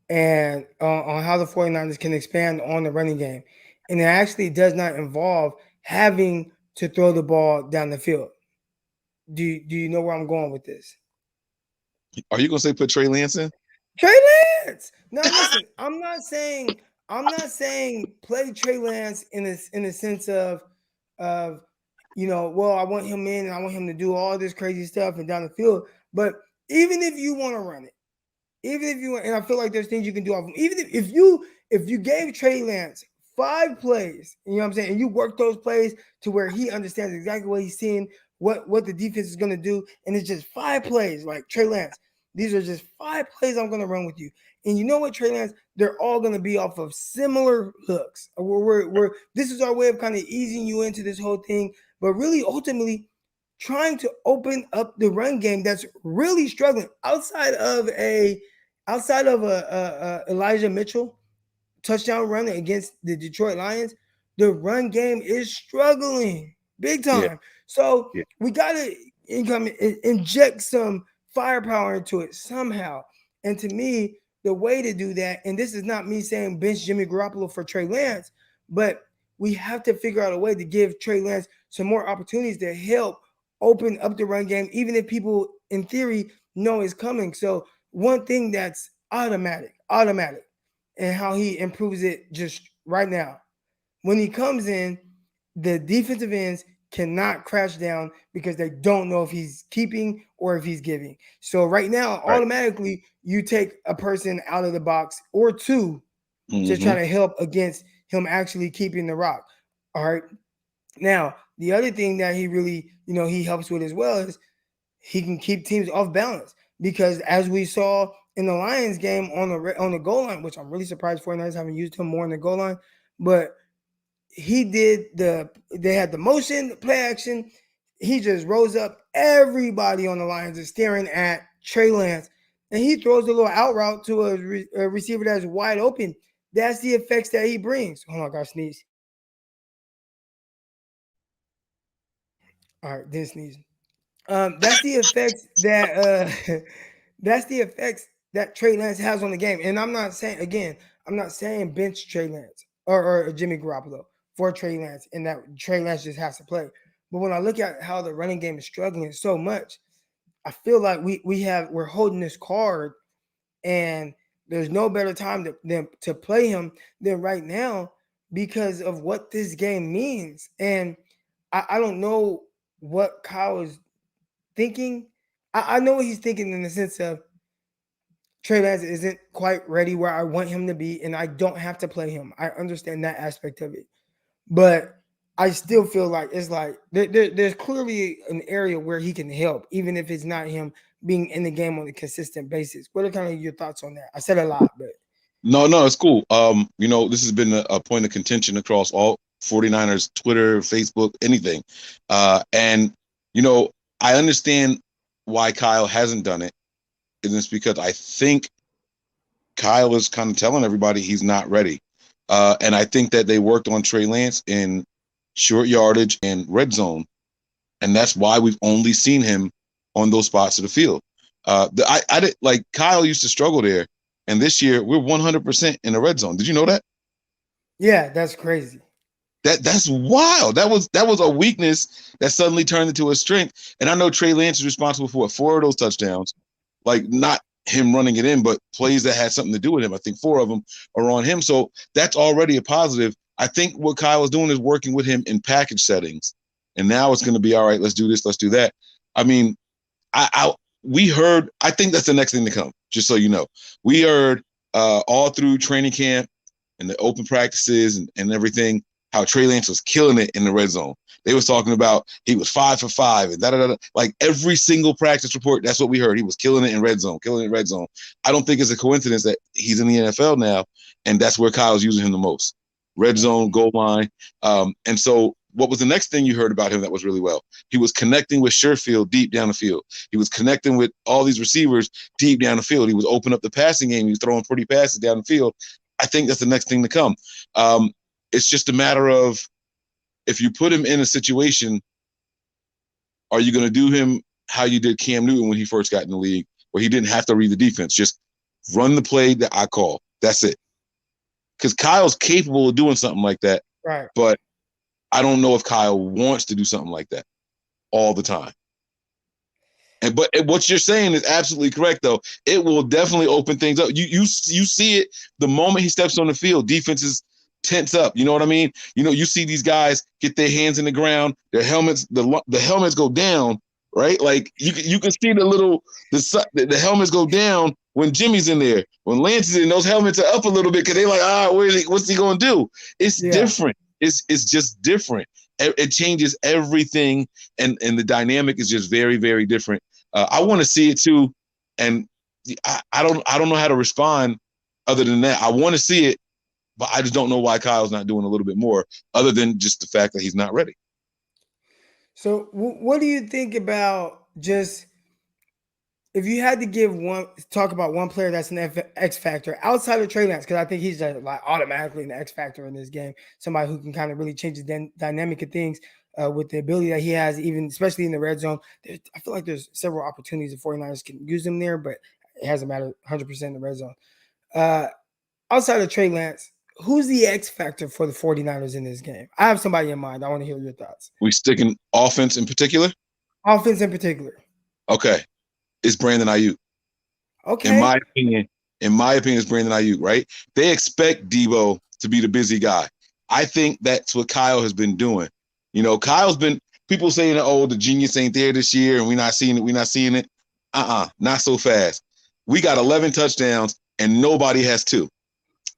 and on how the 49ers can expand on the running game. And it actually does not involve having to throw the ball down the field. Do you know where I'm going with this? Are you gonna say put Trey Lance in? Trey Lance. Now listen, I'm not saying play Trey Lance in a sense of I want him in and I want him to do all this crazy stuff and down the field. But even if you want to run it, even if you want, and I feel like there's things you can do off him. Even if you gave Trey Lance 5 plays, you know what I'm saying, and you work those plays to where he understands exactly what he's seeing, what the defense is going to do, and it's just 5 plays, like Trey Lance, these are just 5 plays I'm going to run with you. And you know what, Trey Lance, they're all going to be off of similar hooks. This is our way of kind of easing you into this whole thing, but really ultimately trying to open up the run game that's really struggling outside of a Elijah Mitchell touchdown run against the Detroit Lions. The run game is struggling big time. Yeah. So we got to inject some firepower into it somehow. And to me, the way to do that, and this is not me saying bench Jimmy Garoppolo for Trey Lance, but we have to figure out a way to give Trey Lance some more opportunities to help open up the run game, even if people in theory know it's coming. So one thing that's automatic, and how he improves it just right now. When he comes in, the defensive ends cannot crash down because they don't know if he's keeping or if he's giving. So right now, automatically, you take a person out of the box or 2 to try to help against him actually keeping the rock. All right. Now, the other thing that he really, he helps with as well is he can keep teams off balance, because as we saw in the Lions game on the goal line, which I'm really surprised 49ers haven't used him more in the goal line, but they had the motion, play action. He just rose up. Everybody on the Lions is staring at Trey Lance, and he throws a little out route to a receiver that's wide open. That's the effects that he brings. Hold on, I gotta sneeze. All right, didn't sneeze. That's the effects that Trey Lance has on the game. And I'm not saying bench Trey Lance or Jimmy Garoppolo for Trey Lance, and that Trey Lance just has to play. But when I look at how the running game is struggling so much, I feel like we're holding this card, and there's no better time to play him than right now because of what this game means. And I don't know what Kyle is thinking. I know what he's thinking in the sense of Trey Lance isn't quite ready where I want him to be, and I don't have to play him. I understand that aspect of it. But I still feel like it's like there's clearly an area where he can help, even if it's not him being in the game on a consistent basis. What are kind of your thoughts on that? I said a lot, but No, it's cool. This has been a point of contention across all 49ers, Twitter, Facebook, anything. And I understand why Kyle hasn't done it. And it's because I think Kyle is kind of telling everybody he's not ready. And I think that they worked on Trey Lance in short yardage, and red zone. And that's why we've only seen him on those spots of the field. I did, like, Kyle used to struggle there, and this year we're 100% in the red zone. Did you know that? Yeah, that's crazy. That's wild. That was a weakness that suddenly turned into a strength. And I know Trey Lance is responsible for 4 of those touchdowns, like not him running it in, but plays that had something to do with him. I think 4 of them are on him. So that's already a positive. I think what Kyle is doing is working with him in package settings. And now it's going to be, all right, let's do this, let's do that. I mean, we heard, I think that's the next thing to come, just so you know. We heard all through training camp and the open practices and everything, how Trey Lance was killing it in the red zone. They was talking about he was 5 for 5 and da-da-da-da. Like every single practice report, that's what we heard. He was killing it in red zone, killing it in red zone. I don't think it's a coincidence that he's in the NFL now, and that's where Kyle's using him the most. Red zone, goal line. And so what was the next thing you heard about him that was really well? He was connecting with Sherfield deep down the field. He was connecting with all these receivers deep down the field. He was opening up the passing game. He was throwing pretty passes down the field. I think that's the next thing to come. It's just a matter of, if you put him in a situation, are you going to do him how you did Cam Newton when he first got in the league, where he didn't have to read the defense? Just run the play that I call. That's it. Because Kyle's capable of doing something like that. Right. But I don't know if Kyle wants to do something like that all the time. But what you're saying is absolutely correct, though. It will definitely open things up. You see it the moment he steps on the field. Defenses tense up. You know what I mean? You know, you see these guys get their hands in the ground, their helmets, the helmets go down, right? Like you can see the helmets go down when Jimmy's in there. When Lance is in, those helmets are up a little bit because they're like, what's he gonna do? It's different. It's just different. It changes everything, and the dynamic is just very, very different. I want to see it too, and I don't know how to respond other than that. I want to see it, but I just don't know why Kyle's not doing a little bit more, other than just the fact that he's not ready. So what do you think about, just if you had to talk about one player that's an X factor outside of Trey Lance, because I think he's just like automatically an X factor in this game, somebody who can kind of really change the dynamic of things with the ability that he has, even especially in the red zone. I feel like there's several opportunities the 49ers can use him there, but it hasn't mattered 100% in the red zone. Outside of Trey Lance, who's the X factor for the 49ers in this game? I have somebody in mind. I want to hear your thoughts. We sticking offense in particular? Offense in particular. Okay. It's Brandon Ayuk. Okay. In my opinion, it's Brandon Ayuk, right? They expect Debo to be the busy guy. I think that's what Kyle has been doing. You know, Kyle's been, people saying, oh, the genius ain't there this year and we're not seeing it. Not so fast. We got 11 touchdowns and nobody has 2.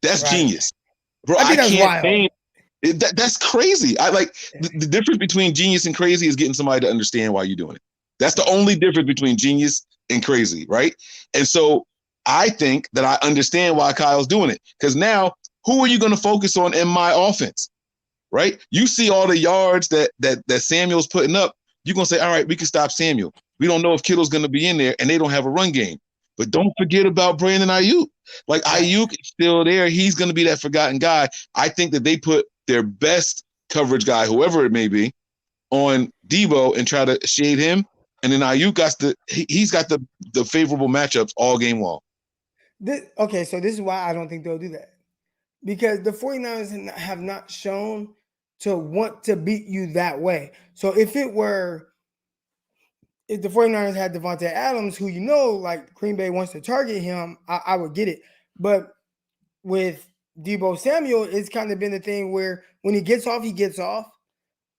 That's right. Genius. Bro, I can't that's crazy. I like the difference between genius and crazy is getting somebody to understand why you're doing it. That's the only difference between genius and crazy, right? And so I think that I understand why Kyle's doing it, because now who are you going to focus on in my offense, right? You see all the yards that Samuel's putting up, you're going to say, all right, we can stop Samuel. We don't know if Kittle's going to be in there, and they don't have a run game. But don't forget about Brandon Ayuk. Like, Ayuk is still there. He's going to be that forgotten guy. I think that they put their best coverage guy, whoever it may be, on Debo and try to shade him. And then Ayuk he's got the favorable matchups all game long. Okay, so this is why I don't think they'll do that. Because the 49ers have not shown to want to beat you that way. So if the 49ers had Devontae Adams, who like Green Bay wants to target him, I would get it. But with Debo Samuel, it's kind of been the thing where when he gets off, he gets off.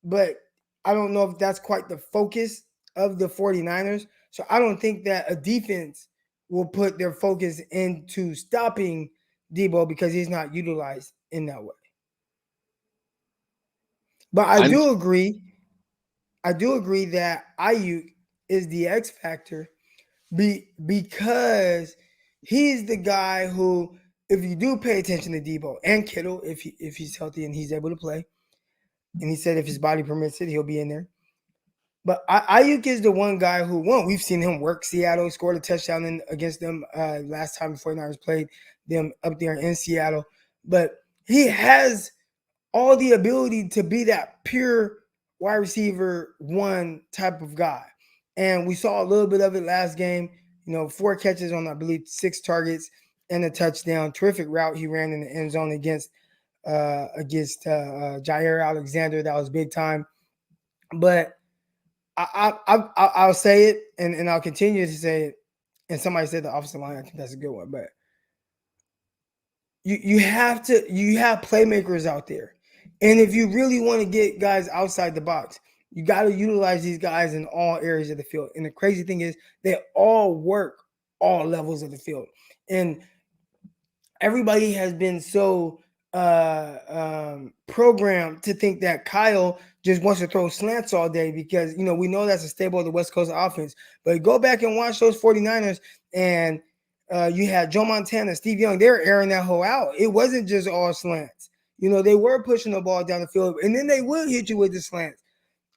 But I don't know if that's quite the focus of the 49ers. So I don't think that a defense will put their focus into stopping Debo because he's not utilized in that way. But I do agree that Ayuk is the X factor because he's the guy who, if you do pay attention to Debo and Kittle, if he's healthy and he's able to play, and he said if his body permits it, he'll be in there. But Ayuk is the one guy who, we've seen him work Seattle, scored a touchdown against them last time the 49ers played them up there in Seattle. But he has all the ability to be that pure wide receiver one type of guy. And we saw a little bit of it last game. 4 catches on, I believe, 6 targets and a touchdown. Terrific route he ran in the end zone against Jair Alexander. That was big time. But I'll say it, and I'll continue to say it. And somebody said the offensive line. I think that's a good one. But you have playmakers out there. And if you really want to get guys outside the box, you got to utilize these guys in all areas of the field. And the crazy thing is they all work all levels of the field. And everybody has been so programmed to think that Kyle just wants to throw slants all day because, we know that's a staple of the West Coast offense. But go back and watch those 49ers and you had Joe Montana, Steve Young. They were airing that hole out. It wasn't just all slants. They were pushing the ball down the field, and then they would hit you with the slants.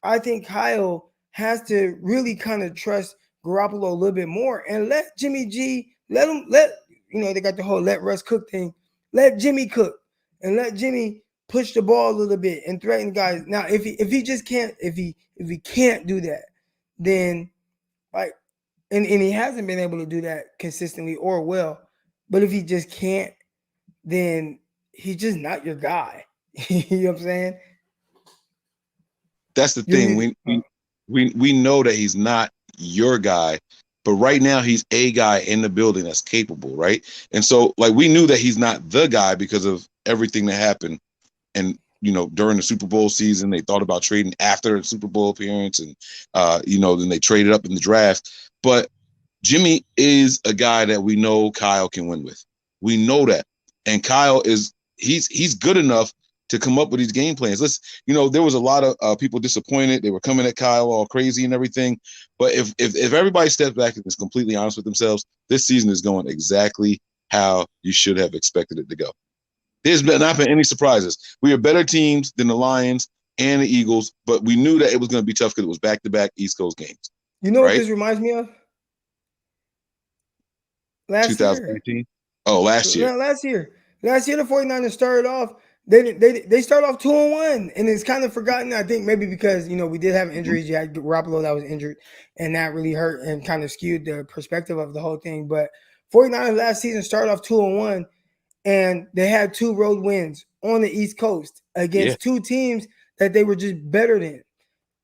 I think Kyle has to really kind of trust Garoppolo a little bit more and let Jimmy G, they got the whole let Russ cook thing. Let Jimmy cook and let Jimmy push the ball a little bit and threaten guys. Now, if he just can't, if he can't do that, then and he hasn't been able to do that consistently or well, but if he just can't, then he's just not your guy. You know what I'm saying? That's the thing. We know that he's not your guy, but right now he's a guy in the building that's capable, right? And so, we knew that he's not the guy because of everything that happened. And, during the Super Bowl season, they thought about trading after the Super Bowl appearance and, then they traded up in the draft. But Jimmy is a guy that we know Kyle can win with. We know that. And Kyle he's good enough to come up with these game plans. There was a lot of people disappointed. They were coming at Kyle all crazy and everything. But if everybody steps back and is completely honest with themselves, this season is going exactly how you should have expected it to go. There's not been any surprises. We are better teams than the Lions and the Eagles, but we knew that it was going to be tough because it was back-to-back East Coast games. You know what this reminds me of? Last 2018? year. Oh, last year. No, last year. Last year, the 49ers started off. They started off 2-1, and it's kind of forgotten. I think maybe because we did have injuries. You had Garoppolo that was injured, and that really hurt and kind of skewed the perspective of the whole thing. But 49ers last season started off 2-1, and they had 2 road wins on the East Coast against 2 teams that they were just better than.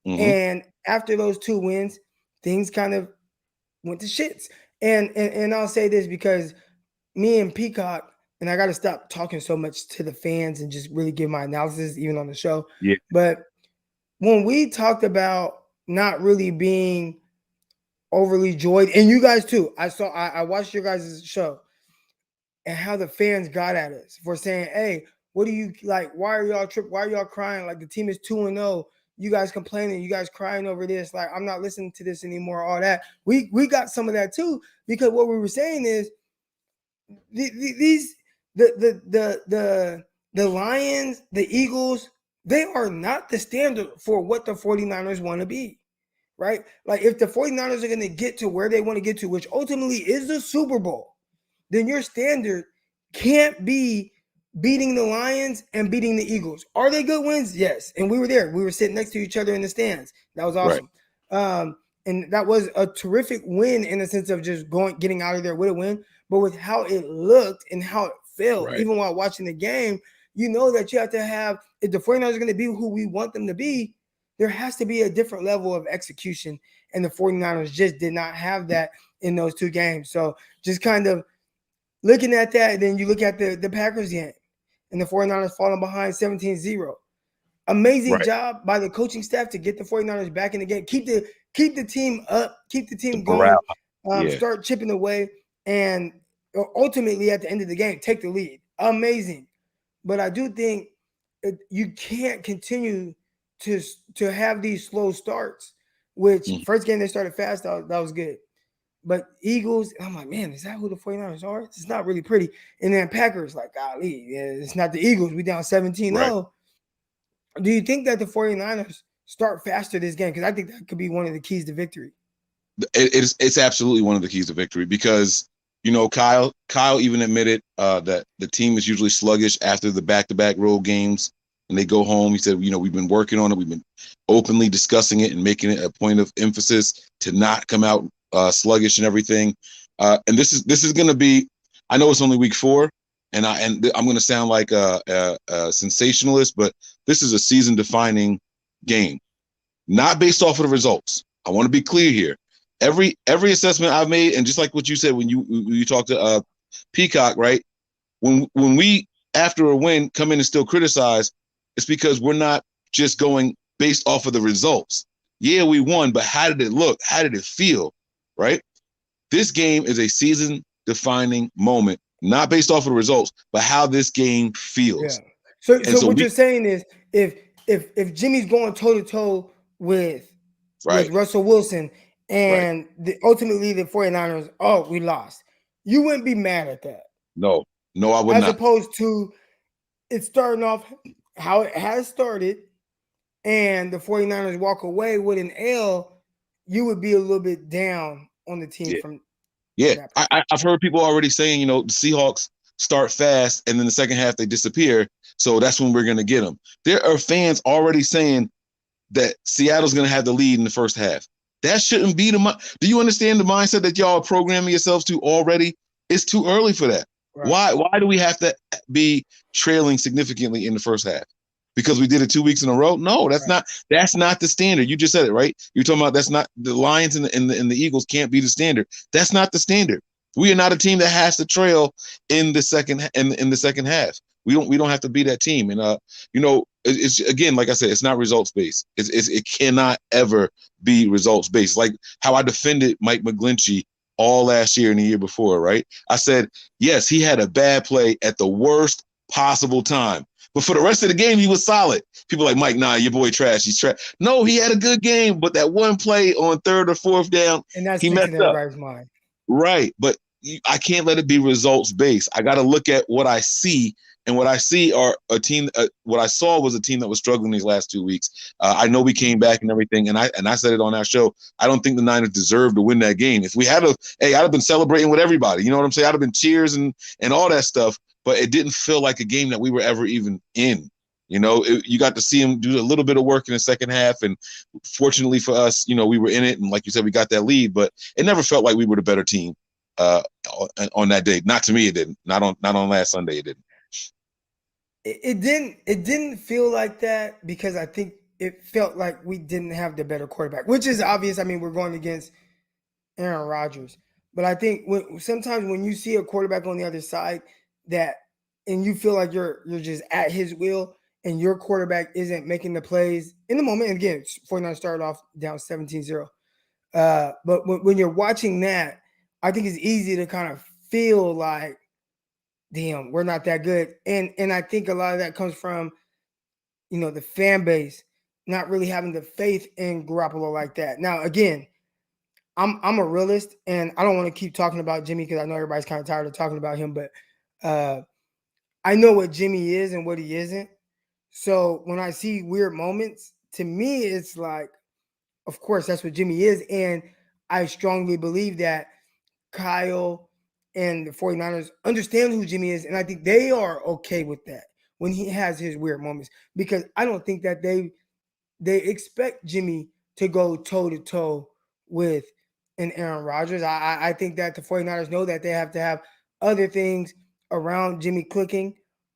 Mm-hmm. And after those 2 wins, things kind of went to shits. And I'll say this because me and Peacock. And I got to stop talking so much to the fans and just really give my analysis, even on the show. Yeah. But when we talked about not really being overly joyed, and you guys too, I watched your guys' show and how the fans got at us for saying, "Hey, what do you like? Why are y'all tripping? Why are y'all crying? Like the team is 2-0. You guys complaining, you guys crying over this. Like I'm not listening to this anymore. All that. We got some of that too because what we were saying is the Lions, the Eagles, they are not the standard for what the 49ers want to be, right? Like if the 49ers are going to get to where they want to get to, which ultimately is the Super Bowl, then your standard can't be beating the Lions and beating the Eagles. Are they good wins? Yes. And we were there. We were sitting next to each other in the stands. That was awesome. Right. And that was a terrific win in the sense of just getting out of there with a win, but with how it looked and how it felt, even while watching the game, that you have to have, if the 49ers are going to be who we want them to be, there has to be a different level of execution. And the 49ers just did not have that in those 2 games. So just kind of looking at that, and then you look at the Packers game and the 49ers falling behind 17-0. Amazing job by the coaching staff to get the 49ers back in the game. Keep the team up, keep the team going, start chipping away, and ultimately at the end of the game, take the lead. Amazing. But I do think you can't continue to have these slow starts, which first game they started fast, that was good. But Eagles, I'm like, man, is that who the 49ers are? It's not really pretty. And then Packers, like, golly, it's not the Eagles. We down 17-0. Right. Do you think that the 49ers start faster this game? Because I think that could be one of the keys to victory. It's absolutely one of the keys to victory because, Kyle even admitted that the team is usually sluggish after the back-to-back road games. and they go home. He said, we've been working on it. We've been openly discussing it and making it a point of emphasis to not come out sluggish and everything. And this is going to be, I know it's only week 4, and I'm going to sound like a sensationalist, but this is a season-defining game, not based off of the results. I want to be clear here. Every assessment I've made, and just like what you said when you talked to Peacock, right? When we after a win come in and still criticize, it's because we're not just going based off of the results. Yeah, we won, but how did it look? How did it feel? Right? This game is a season-defining moment, not based off of the results, but how this game feels. Yeah. So what you're saying is, if Jimmy's going toe-to-toe with Russell Wilson and ultimately the 49ers, we lost, you wouldn't be mad at that. No, I would not. As opposed to it starting off how it has started and the 49ers walk away with an L, you would be a little bit down on the team from that. I've heard people already saying, the Seahawks start fast and then the second half they disappear. So that's when we're going to get them. There are fans already saying that Seattle's going to have the lead in the first half. That shouldn't be do you understand the mindset that y'all are programming yourselves to already? It's too early for that. Right. Why do we have to be trailing significantly in the first half? Because we did it 2 weeks in a row? No, that's not the standard. You just said it, right? You're talking about that's not the Lions and the Eagles can't be the standard. That's not the standard. We are not a team that has to trail in the second half. We don't have to be that team. And it's again, like I said, it's not results based. It cannot ever be results based. Like how I defended Mike McGlinchey all last year and the year before, right? I said, yes, he had a bad play at the worst possible time. But for the rest of the game, he was solid. People like, Mike, nah, your boy trash. He's trash. No, he had a good game, but that one play on 3rd or 4th down, and that's he messed up. Everybody's mind. Right, but I can't let it be results based. I got to look at what I see, and what I see are a team. What I saw was a team that was struggling these last 2 weeks. I know we came back and everything, and I said it on our show. I don't think the Niners deserved to win that game. If we had I'd have been celebrating with everybody. You know what I'm saying? I'd have been cheers and all that stuff. But it didn't feel like a game that we were ever even in. You got to see him do a little bit of work in the second half, and fortunately for us, we were in it, and like you said, we got that lead. But it never felt like we were the better team on that day. Not to me, it didn't. Not on last Sunday, it didn't. It didn't feel like that because I think it felt like we didn't have the better quarterback, which is obvious. I mean, we're going against Aaron Rodgers, but I think sometimes when you see a quarterback on the other side and you feel like you're just at his will and your quarterback isn't making the plays in the moment. And again, 49 started off down 17-0. But when you're watching that, I think it's easy to kind of feel like, damn, we're not that good. And I think a lot of that comes from, the fan base not really having the faith in Garoppolo like that. Now, again, I'm a realist, and I don't want to keep talking about Jimmy because I know everybody's kind of tired of talking about him, but I know what Jimmy is and what he isn't. So when I see weird moments, to me, it's like, of course, that's what Jimmy is. And I strongly believe that Kyle and the 49ers understand who Jimmy is. And I think they are okay with that when he has his weird moments, because I don't think that they expect Jimmy to go toe-to-toe with an Aaron Rodgers. I think that the 49ers know that they have to have other things around Jimmy clicking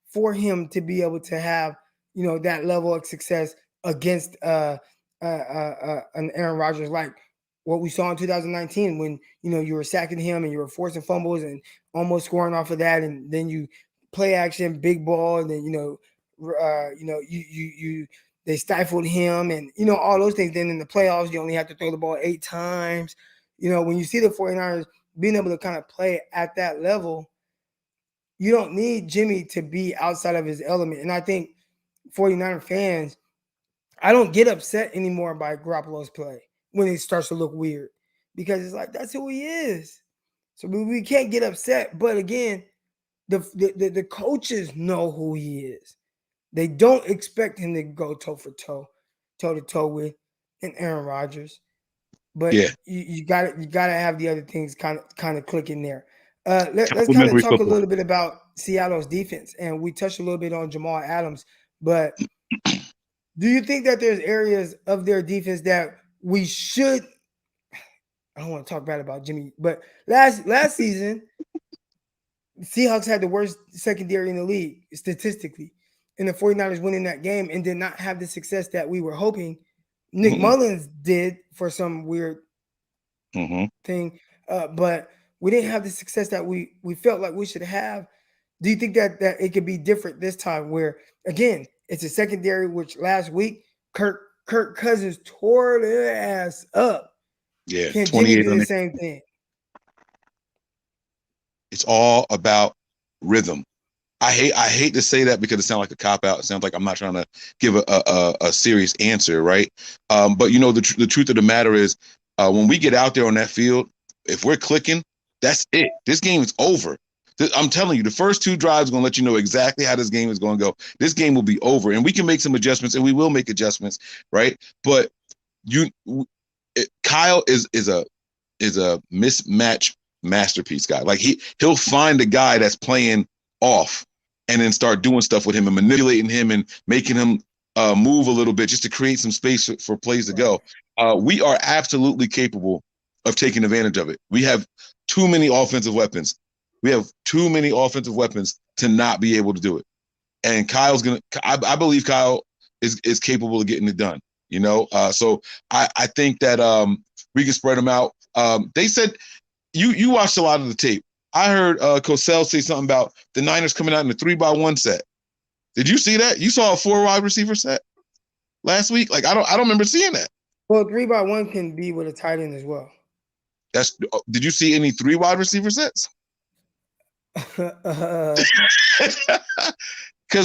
for him to be able to have, that level of success against an Aaron Rodgers, like what we saw in 2019 when, you were sacking him and you were forcing fumbles and almost scoring off of that. And then you play action, big ball. And then, they stifled him and, all those things. Then in the playoffs, you only have to throw the ball 8 times. When you see the 49ers being able to kind of play at that level, you don't need Jimmy to be outside of his element. And I think 49er fans, I don't get upset anymore by Garoppolo's play when it starts to look weird, because it's like, that's who he is. So we can't get upset. But again, the coaches know who he is. They don't expect him to go toe-to-toe with an Aaron Rodgers. But you gotta have the other things kind of click in there. Let's kind of talk a little bit about Seattle's defense, and we touched a little bit on Jamal Adams, but Do you think that there's areas of their defense that we should? I don't want to talk bad about Jimmy, but last season, Seahawks had the worst secondary in the league statistically, and the 49ers winning that game and did not have the success that we were hoping. Nick Mullins did for some weird thing, but we didn't have the success that we felt like we should have. Do you think that it could be different this time where, again, it's a secondary, which last week, Kirk Cousins tore their ass up. Yeah, Can Jimmy do the same thing? It's all about rhythm. I hate to say that because it sounds like a cop out. It sounds like I'm not trying to give a serious answer, right? But you know, the truth of the matter is, when we get out there on that field, if we're clicking, that's it. This game is over. I'm telling you, the first 2 drives are going to let you know exactly how this game is going to go. This game will be over, and we can make some adjustments, and we will make adjustments, right? But Kyle is a mismatch masterpiece guy. Like he'll find a guy that's playing off and then start doing stuff with him and manipulating him and making him move a little bit just to create some space for plays to go. We are absolutely capable of taking advantage of it. We have too many offensive weapons. We have too many offensive weapons to not be able to do it. And I believe Kyle is capable of getting it done, you know? So I think that we can spread them out. They said, you watched a lot of the tape. I heard Cosell say something about the Niners coming out in a 3-by-1 set. Did you see that? You saw a 4 wide receiver set last week? Like I don't remember seeing that. Well, 3-by-1 can be with a tight end as well. Did you see any 3 wide receiver sets? Because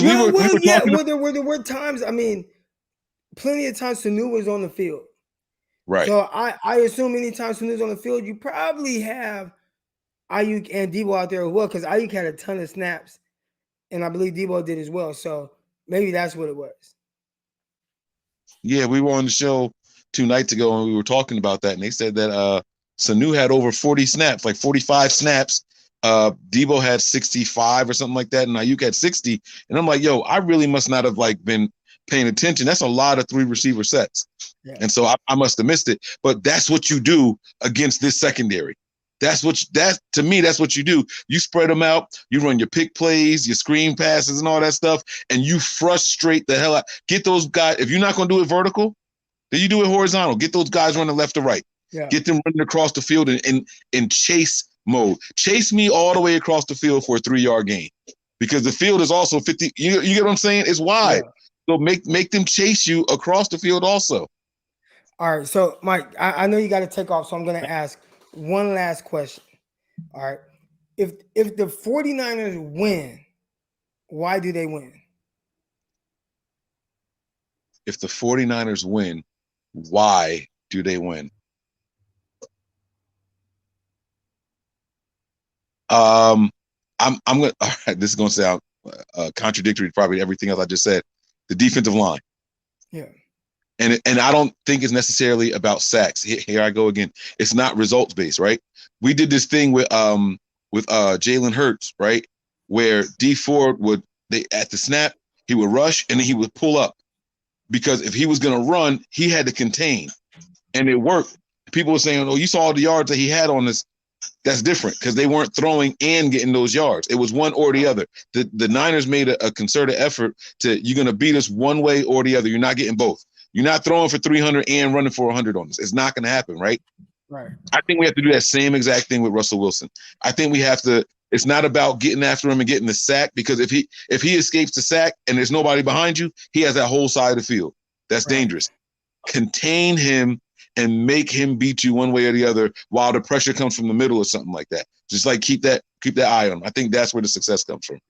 we were talking. There were times. I mean, plenty of times Sanu was on the field. Right. So I assume anytime Sanu's on the field, you probably have Ayuk and Debo out there as well, because Ayuk had a ton of snaps, and I believe Debo did as well. So maybe that's what it was. Yeah, we were on the show 2 nights ago, and we were talking about that, and they said that Sanu had over 40 snaps, like 45 snaps. Debo had 65 or something like that, and Ayuk had 60. And I'm like, yo, I really must not have been paying attention. That's a lot of 3 receiver sets. Yeah. And so I must have missed it. But that's what you do against this secondary. To me, that's what you do. You spread them out, you run your pick plays, your screen passes and all that stuff, and you frustrate the hell out. Get those guys, if you're not going to do it vertical, then you do it horizontal. Get those guys running left to right. Yeah. Get them running across the field in chase mode. Chase me all the way across the field for a 3-yard gain, because the field is also 50. You get what I'm saying? It's wide. Yeah. So make them chase you across the field also. All right. So, Mike, I know you got to take off, so I'm going to ask one last question. All right. If the 49ers win, why do they win? If the 49ers win, why do they win? I'm gonna. All right, this is gonna sound contradictory to probably everything else I just said. The defensive line. Yeah. And I don't think it's necessarily about sacks. Here I go again. It's not results based, right? We did this thing with Jalen Hurts, right, where D Ford at the snap he would rush and then he would pull up, because if he was gonna run, he had to contain, and it worked. People were saying, "Oh, you saw the yards that he had on this." That's different, because they weren't throwing and getting those yards. It was one or the other. The Niners made a concerted effort you're going to beat us one way or the other. You're not getting both. You're not throwing for 300 and running for 100 on us. It's not going to happen, right? Right. I think we have to do that same exact thing with Russell Wilson. I think we have to. It's not about getting after him and getting the sack, because if he escapes the sack and there's nobody behind you, he has that whole side of the field. That's dangerous. Contain him and make him beat you one way or the other while the pressure comes from the middle or something like that. Just keep that eye on him. I think that's where the success comes from.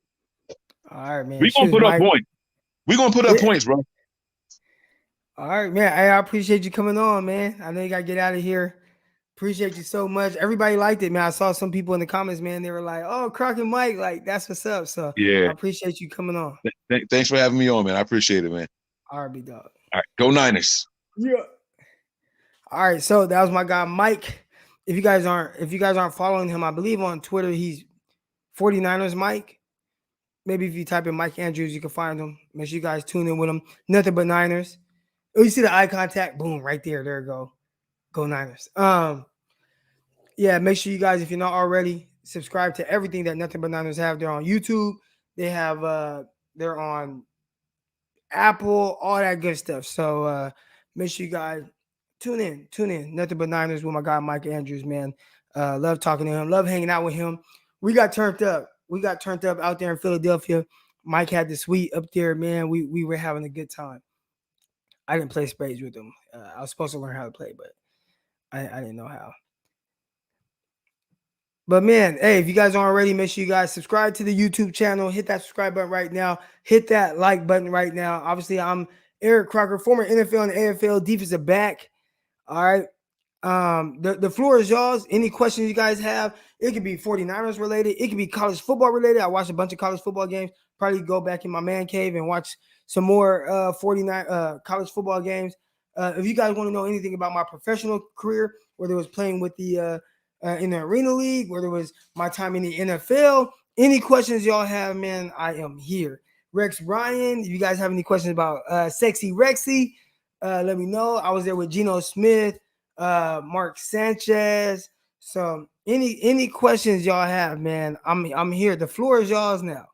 All right, man. We're going to put up points. We're going to put up points, bro. All right, man. I appreciate you coming on, man. I know you got to get out of here. Appreciate you so much. Everybody liked it, man. I saw some people in the comments, man. They were like, "Oh, Croc and Mike, that's what's up." So yeah, I appreciate you coming on. Thanks for having me on, man. I appreciate it, man. All right, big dog. All right, go Niners. Yeah. All right, so that was my guy Mike. If you guys aren't following him, I believe on Twitter he's 49ers Mike. Maybe if you type in Mike Andrews, you can find him. Make sure you guys tune in with him. Nothing but Niners. Oh, you see the eye contact? Boom, right there. There you go. Go Niners. Yeah, make sure you guys, if you're not already, subscribe to everything that Nothing But Niners have. They're on YouTube. They have they're on Apple, all that good stuff. So make sure you guys tune in. Nothing But Niners with my guy Mike Andrews, man. Love talking to him, love hanging out with him. We got turned up out there in Philadelphia. Mike had the suite up there, man. We were having a good time. I didn't play spades with him. I was supposed to learn how to play, but I didn't know how. But man, hey, if you guys aren't already, make sure you guys subscribe to the YouTube channel. Hit that subscribe button right now. Hit that like button right now. Obviously, I'm Eric Crocker, former NFL and AFL defensive back. All right. The floor is yours. Any questions you guys have? It could be 49ers related. It could be college football related. I watched a bunch of college football games. Probably go back in my man cave and watch some more 49 college football games. If you guys want to know anything about my professional career, whether it was playing with the in the Arena League, whether it was my time in the NFL, any questions y'all have, man, I am here. Rex Ryan, if you guys have any questions about Sexy Rexy, let me know. I was there with Geno Smith, Mark Sanchez. So any questions y'all have, man, I'm here. The floor is y'all's now.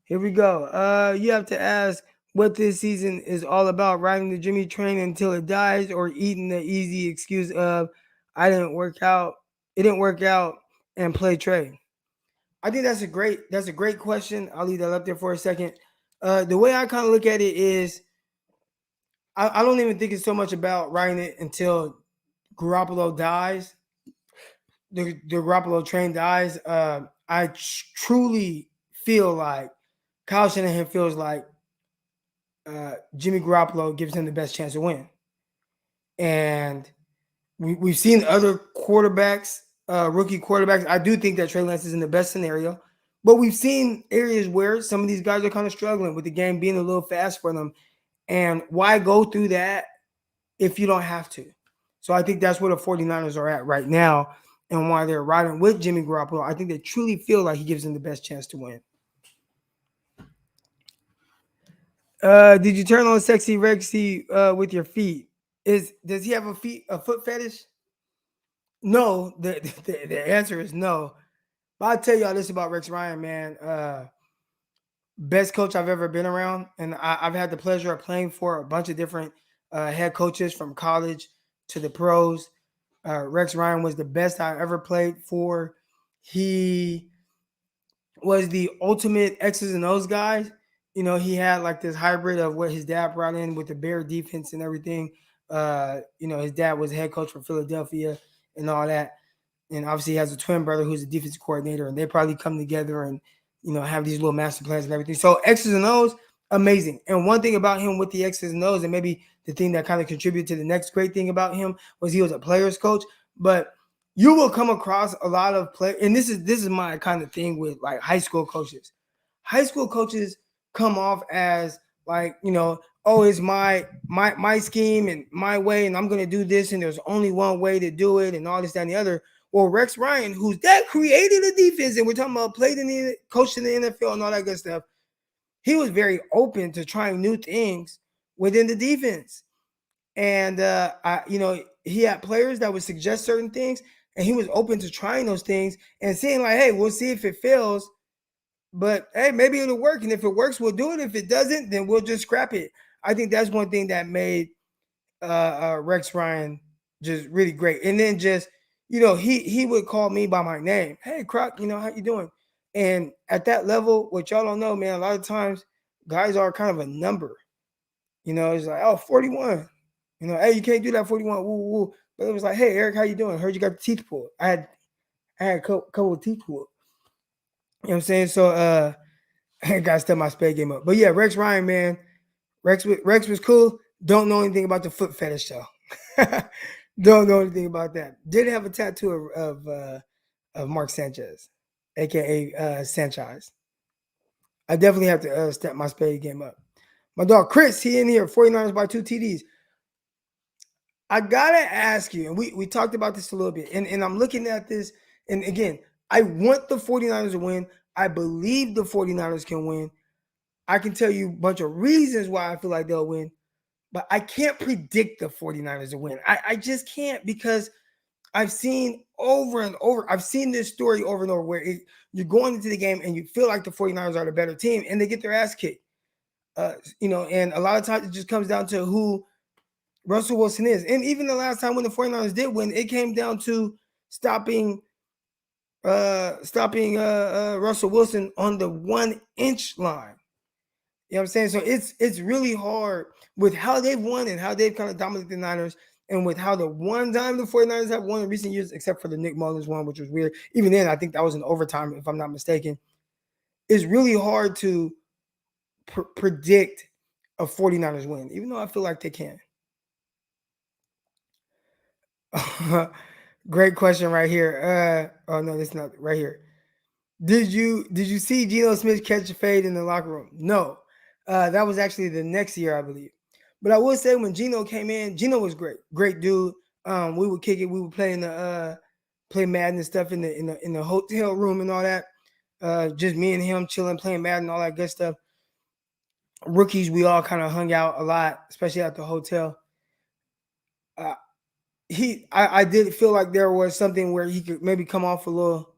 Here we go. You have to ask what this season is all about: riding the Jimmy train until it dies, or eating the easy excuse of it didn't work out, and play Trey. I think that's a great question. I'll leave that up there for a second. The way I kind of look at it is, I don't even think it's so much about riding it until Garoppolo dies. The Garoppolo train dies. I truly feel like Kyle Shanahan feels like Jimmy Garoppolo gives him the best chance to win. And we've seen other quarterbacks, rookie quarterbacks. I do think that Trey Lance is in the best scenario. But we've seen areas where some of these guys are kind of struggling with the game being a little fast for them. And why go through that if you don't have to? So I think that's where the 49ers are at right now, and why they're riding with Jimmy Garoppolo. I think they truly feel like he gives them the best chance to win. Did you turn on Sexy Rexy with your feet? Does he have a foot fetish? No, the answer is no. But I'll tell y'all this about Rex Ryan, man. Best coach I've ever been around, and I've had the pleasure of playing for a bunch of different head coaches from college to the pros. Rex Ryan was the best I ever played for. He was the ultimate X's and O's guy. You know, he had like this hybrid of what his dad brought in with the Bear defense and everything. His dad was head coach for Philadelphia and all that. And obviously he has a twin brother who's a defensive coordinator, and they probably come together and, have these little master plans and everything. So X's and O's, amazing. And one thing about him with the X's and O's, and maybe the thing that kind of contributed to the next great thing about him, was he was a player's coach. But you will come across a lot of players, and this is my kind of thing with like high school coaches. High school coaches come off as like, it's my scheme and my way, and I'm going to do this, and there's only one way to do it, and all this, that, and the other. Well, Rex Ryan, who's that created the defense, and we're talking about coached in the NFL and all that good stuff, he was very open to trying new things within the defense. And, he had players that would suggest certain things, and he was open to trying those things and seeing like, hey, we'll see if it fails. But, hey, maybe it'll work. And if it works, we'll do it. If it doesn't, then we'll just scrap it. I think that's one thing that made Rex Ryan just really great. And then just, he would call me by my name. Hey, Croc, how you doing? And at that level, what y'all don't know, man, a lot of times guys are kind of a number. It's like, 41. Hey, you can't do that 41. Woo, woo. But it was like, hey, Eric, how you doing? Heard you got the teeth pulled. I had a couple of teeth pulled. You know what I'm saying? So I got to step my spade game up. But yeah, Rex Ryan, man. Rex was cool. Don't know anything about the foot fetish, though. Don't know anything about that. Did have a tattoo of Mark Sanchez, aka Sanchez. I definitely have to step my spade game up. My dog Chris, he in here, 49ers by 2 TDs. I gotta ask you, and we talked about this a little bit, and I'm looking at this, and again, I want the 49ers to win. I believe the 49ers can win. I can tell you a bunch of reasons why I feel like they'll win, but I can't predict the 49ers to win. I just can't, because I've seen over and over, I've seen this story over and over where you're going into the game and you feel like the 49ers are the better team and they get their ass kicked. And a lot of times it just comes down to who Russell Wilson is. And even the last time when the 49ers did win, it came down to stopping Russell Wilson on the 1-inch line. You know what I'm saying? So it's really hard with how they've won and how they've kind of dominated the Niners, and with how the one time the 49ers have won in recent years, except for the Nick Mullins one, which was weird. Even then, I think that was in overtime, if I'm not mistaken. It's really hard to predict a 49ers win, even though I feel like they can. Great question right here. Oh no, that's not right here. Did you see Geno Smith catch a fade in the locker room? No. That was actually the next year, I believe. But I would say when Geno came in, Geno was great dude. We would kick it. We would play play Madden and stuff in the hotel room and all that. Just me and him chilling, playing Madden, all that good stuff. Rookies, we all kind of hung out a lot, especially at the hotel. I did feel like there was something where he could maybe come off a little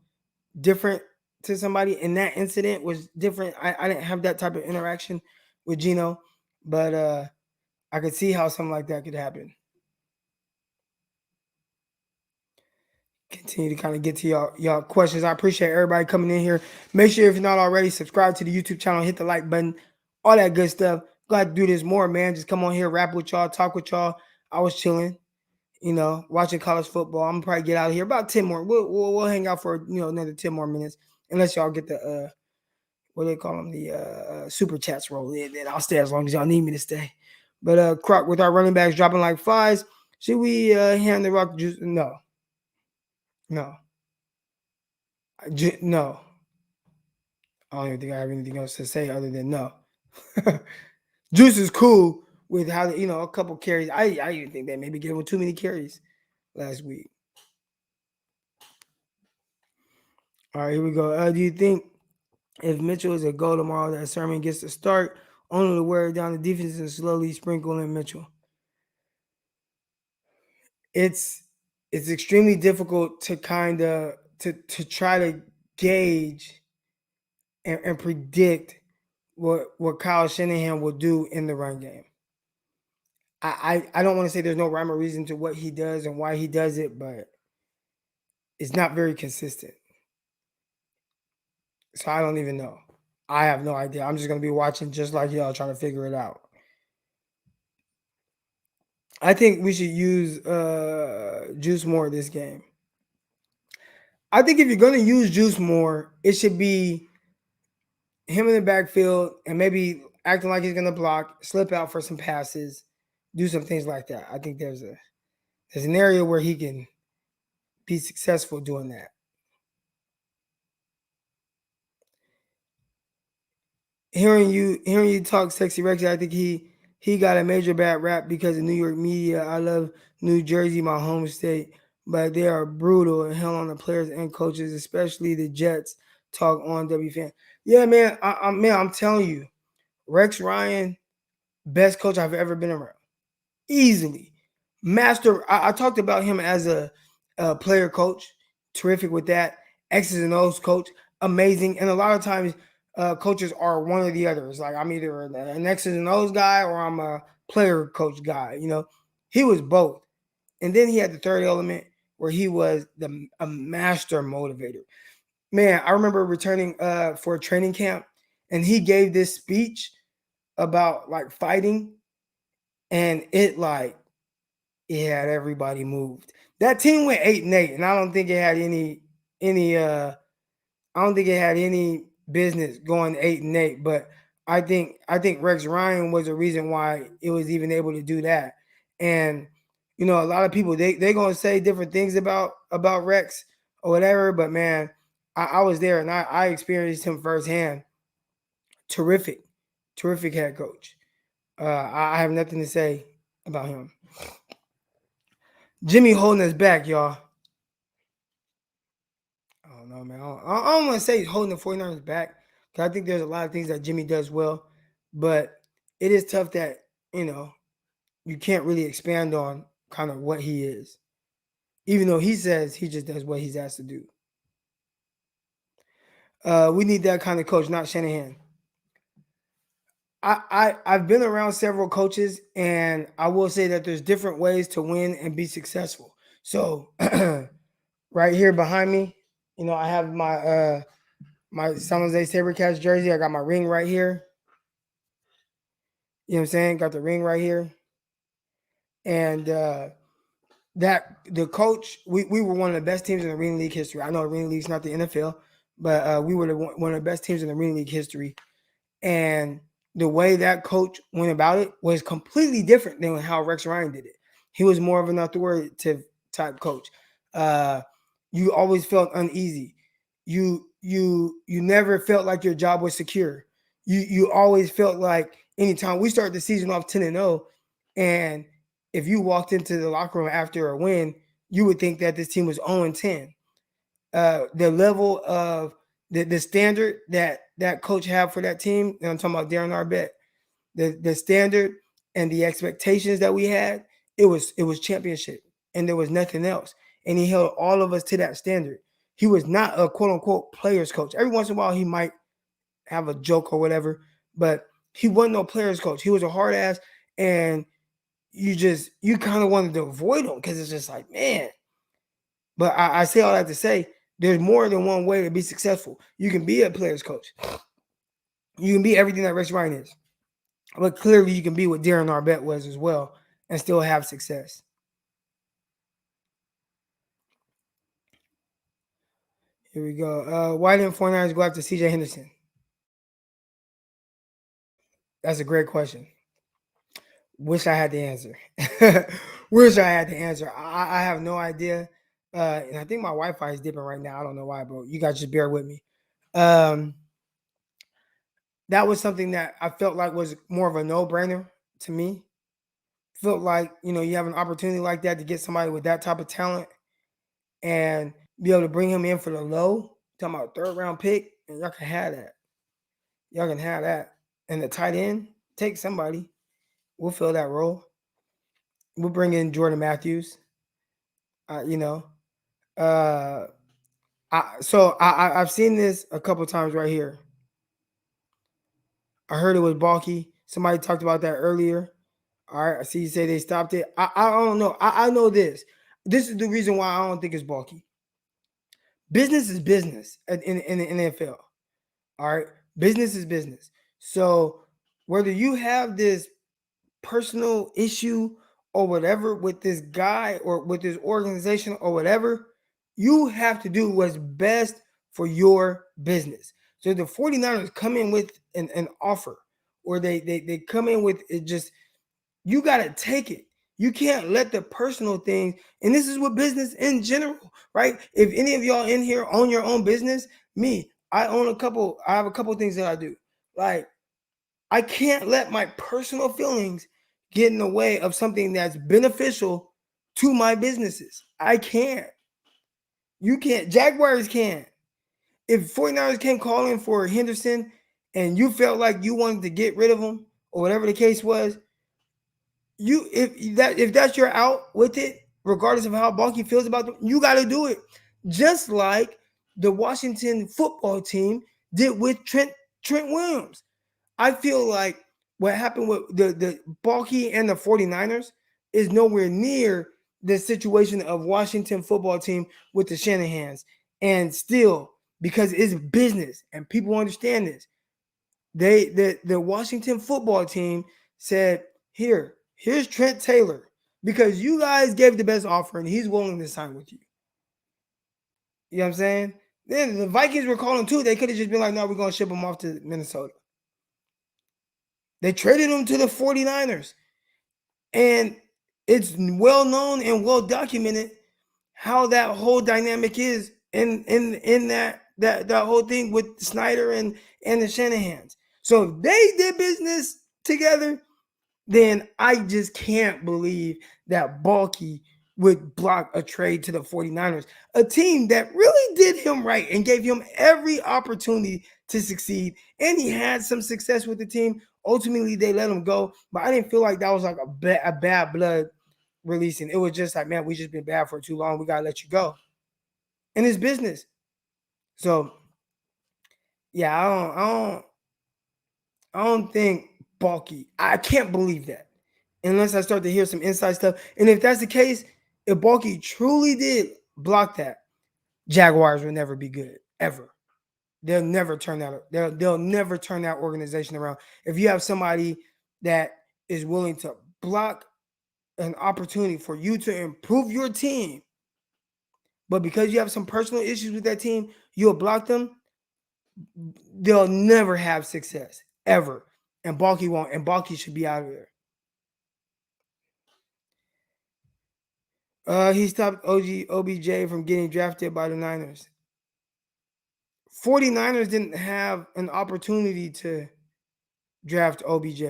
different to somebody, and that incident was different. I didn't have that type of interaction with Geno, but I could see how something like that could happen. Continue to kind of get to y'all questions. I appreciate everybody coming in here. Make sure, if you're not already, subscribe to the YouTube channel, hit the like button, all that good stuff. Glad to do this more, man. Just come on here, rap with y'all, talk with y'all. I was chilling, watching college football. I'm gonna probably get out of here about 10 more. We'll hang out for another 10 more minutes, unless y'all get the what do they call them, the super chats roll in. Then I'll stay as long as y'all need me to stay. But Croc, with our running backs dropping like flies, should we hand the rock juice? No. No. No. I don't even think I have anything else to say other than no. Juice is cool with how a couple carries. I even think they maybe gave him too many carries last week. All right, here we go. Do you think if Mitchell is a go tomorrow, that Sermon gets to start, only to wear down the defense and slowly sprinkle in Mitchell? It's extremely difficult to kind of to try to gauge and predict what Kyle Shanahan will do in the run game. I don't want to say there's no rhyme or reason to what he does and why he does it, but it's not very consistent. So I don't even know. I have no idea. I'm just going to be watching just like y'all, trying to figure it out. I think we should use Juice more this game. I think if you're going to use Juice more, it should be him in the backfield and maybe acting like he's going to block, slip out for some passes, do some things like that. I think there's an area where he can be successful doing that. Hearing you talk, Sexy Rex, I think he got a major bad rap because of New York media. I love New Jersey, my home state, but they are brutal and hell on the players and coaches, especially the Jets. Talk on WFan. Yeah, man. I'm telling you, Rex Ryan, best coach I've ever been around. Easily. Master. I talked about him as a player coach. Terrific with that. X's and O's coach. Amazing. And a lot of times coaches are one or the other. It's like I'm either an X's and O's guy or I'm a player coach guy. He was both. And then he had the third element where he was a master motivator. Man, I remember returning for a training camp, and he gave this speech about like fighting, and it had everybody moved. That team went 8-8, and I don't think it had any business going 8-8. But I think Rex Ryan was the reason why it was even able to do that. And a lot of people they're gonna say different things about Rex or whatever, but man, I was there and I experienced him firsthand. Terrific head coach. I have nothing to say about him. Jimmy holding us back, y'all. Oh know, man. I don't want to say he's holding the 49ers back because I think there's a lot of things that Jimmy does well, but it is tough that, you can't really expand on kind of what he is, even though he says he just does what he's asked to do. We need that kind of coach, not Shanahan. I've been around several coaches, and I will say that there's different ways to win and be successful. So right here behind me, I have my my San Jose SaberCats jersey. I got my ring right here. You know what I'm saying? Got the ring right here. And that the coach, we were one of the best teams in the Arena League history. I know Arena League's not the NFL, but we were one of the best teams in the Arena League history. And the way that coach went about it was completely different than how Rex Ryan did it. He was more of an authoritative type coach. You always felt uneasy. You never felt like your job was secure. You always felt like anytime we started the season off 10-0, and if you walked into the locker room after a win, you would think that this team was 0-10. The level of the standard that coach had for that team, and I'm talking about Darren Arbette, the standard and the expectations that we had, it was championship, and there was nothing else. And he held all of us to that standard. He was not a quote unquote players coach. Every once in a while he might have a joke or whatever, but he wasn't no players coach. He was a hard ass, and you kind of wanted to avoid him because it's just like, man. But I say all that to say there's more than one way to be successful. You can be a players coach. You can be everything that Rex Ryan is. But clearly you can be what Darren Arbette was as well and still have success. Here we go. Why didn't 49ers go after CJ Henderson? That's a great question. Wish I had the answer. I have no idea. And I think my Wi-Fi is dipping right now. I don't know why, but you guys just bear with me. That was something that I felt like was more of a no-brainer to me. Felt like, you have an opportunity like that to get somebody with that type of talent and be able to bring him in for the low, talking about third-round pick, and y'all can have that. Y'all can have that. And the tight end, take somebody. We'll fill that role. We'll bring in Jordan Matthews. I've seen this a couple times right here. I heard it was balky. Somebody talked about that earlier. All right, I see you say they stopped it. I don't know. I know this. This is the reason why I don't think it's balky. Business is business in the NFL. All right, business is business. So whether you have this personal issue or whatever with this guy or with this organization or whatever, you have to do what's best for your business. So the 49ers come in with an offer, or they come in with it, just you got to take it. You can't let the personal things, and this is what business in general, right? If any of y'all in here own your own business, I have a couple things that I do. Like, I can't let my personal feelings get in the way of something that's beneficial to my businesses. I can't. You can't. Jaguars can't. If 49ers came calling for Henderson and you felt like you wanted to get rid of him or whatever the case was, if that's your out with it, regardless of how Bonky feels about them, you got to do it. Just like the Washington football team did with Trent Williams. I feel like what happened with the Balky and the 49ers is nowhere near the situation of Washington football team with the Shanahans. And still, because it's business and people understand this, the Washington football team said, here's Trent Taylor, because you guys gave the best offer and he's willing to sign with you. You know what I'm saying? Then the Vikings were calling too. They could have just been like, no, we're going to ship him off to Minnesota. They traded him to the 49ers. And it's well known and well documented how that whole dynamic is in that whole thing with Snyder and the Shanahans. So if they did business together, then I just can't believe that Balky would block a trade to the 49ers, a team that really did him right and gave him every opportunity to succeed. And he had some success with the team. Ultimately, they let him go. But I didn't feel like that was like a bad blood releasing. It was just like, man, we just been bad for too long. We got to let you go. And it's business. So, yeah, I don't think Bulky. I can't believe that unless I start to hear some inside stuff. And if that's the case, if Bulky truly did block that, Jaguars will never be good ever. They'll never turn that. They'll never turn that organization around. If you have somebody that is willing to block an opportunity for you to improve your team, but because you have some personal issues with that team, you'll block them, they'll never have success ever. And Bulky won't. And Bulky should be out of there. He stopped OBJ from getting drafted by the Niners. 49ers didn't have an opportunity to draft OBJ.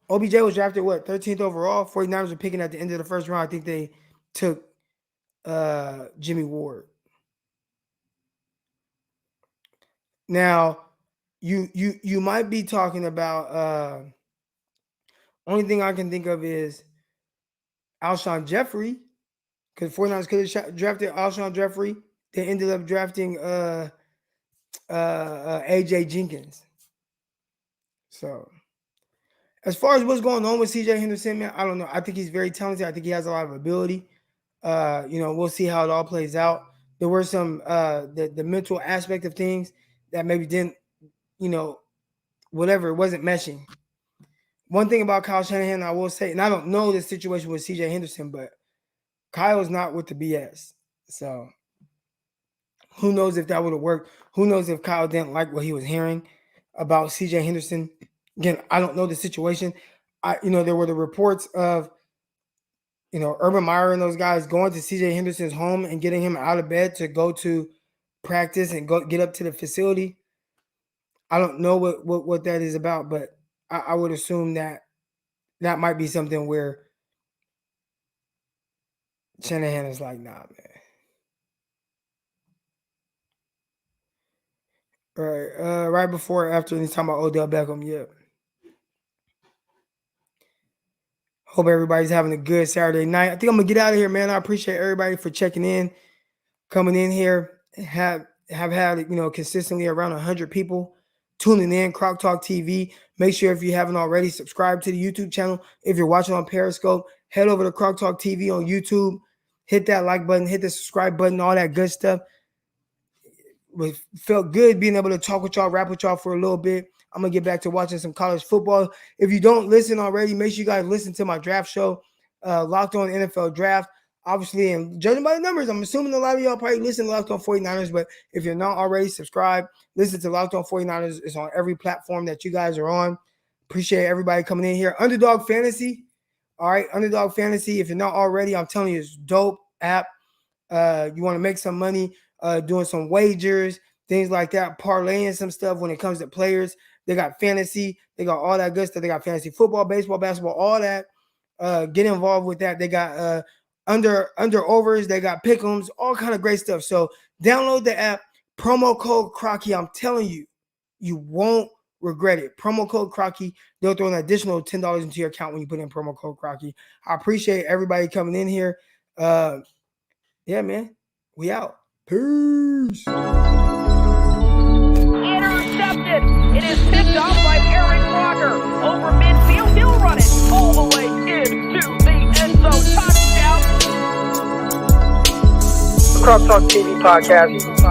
OBJ was drafted, 13th overall? 49ers were picking at the end of the first round. I think they took Jimmy Ward. Now, you might be talking about only thing I can think of is Alshon Jeffrey, because 49ers could have drafted Alshon Jeffrey. They ended up drafting AJ Jenkins. So, as far as what's going on with CJ Henderson, man, I don't know. I think he's very talented. I think he has a lot of ability. We'll see how it all plays out. There were some the mental aspect of things that maybe didn't, whatever, it wasn't meshing. One thing about Kyle Shanahan, I will say, and I don't know the situation with CJ Henderson, but Kyle's not with the BS. So who knows if that would have worked? Who knows if Kyle didn't like what he was hearing about CJ Henderson? Again, I don't know the situation. There were the reports of, Urban Meyer and those guys going to CJ Henderson's home and getting him out of bed to go to practice and go get up to the facility. I don't know what that is about, but I would assume that might be something where Shanahan is like, nah, man. All right, right before or after he's talking about Odell Beckham, yeah. Hope everybody's having a good Saturday night. I think I'm gonna get out of here, man. I appreciate everybody for checking in, coming in here. Have had consistently around 100 people tuning in. Croc Talk TV. Make sure if you haven't already, subscribe to the YouTube channel. If you're watching on Periscope, head over to Croc Talk TV on YouTube. Hit that like button, hit the subscribe button, all that good stuff. It felt good being able to talk with y'all, rap with y'all for a little bit. I'm going to get back to watching some college football. If you don't listen already, make sure you guys listen to my draft show, Locked On NFL Draft. Obviously, and judging by the numbers, I'm assuming a lot of y'all probably listen to Locked On 49ers, but if you're not already, subscribe. Listen to Locked On 49ers. It's on every platform that you guys are on. Appreciate everybody coming in here. Underdog Fantasy. All right, Underdog Fantasy. If you're not already, I'm telling you, it's a dope app. You want to make some money doing some wagers, things like that, parlaying some stuff when it comes to players. They got fantasy. They got all that good stuff. They got fantasy football, baseball, basketball, all that. Get involved with that. They got under overs. They got pick'ems, all kind of great stuff. So download the app. Promo code Crocky. I'm telling you, you won't regret it. Promo code Crocky. They'll throw an additional $10 into your account when you put in promo code Crocky. I appreciate everybody coming in here. Yeah, man. We out. Peace. Intercepted. It is picked off by Aaron Crocker. Over midfield, he'll run it all the way into the end zone. Touchdown. Croc Talk TV podcast.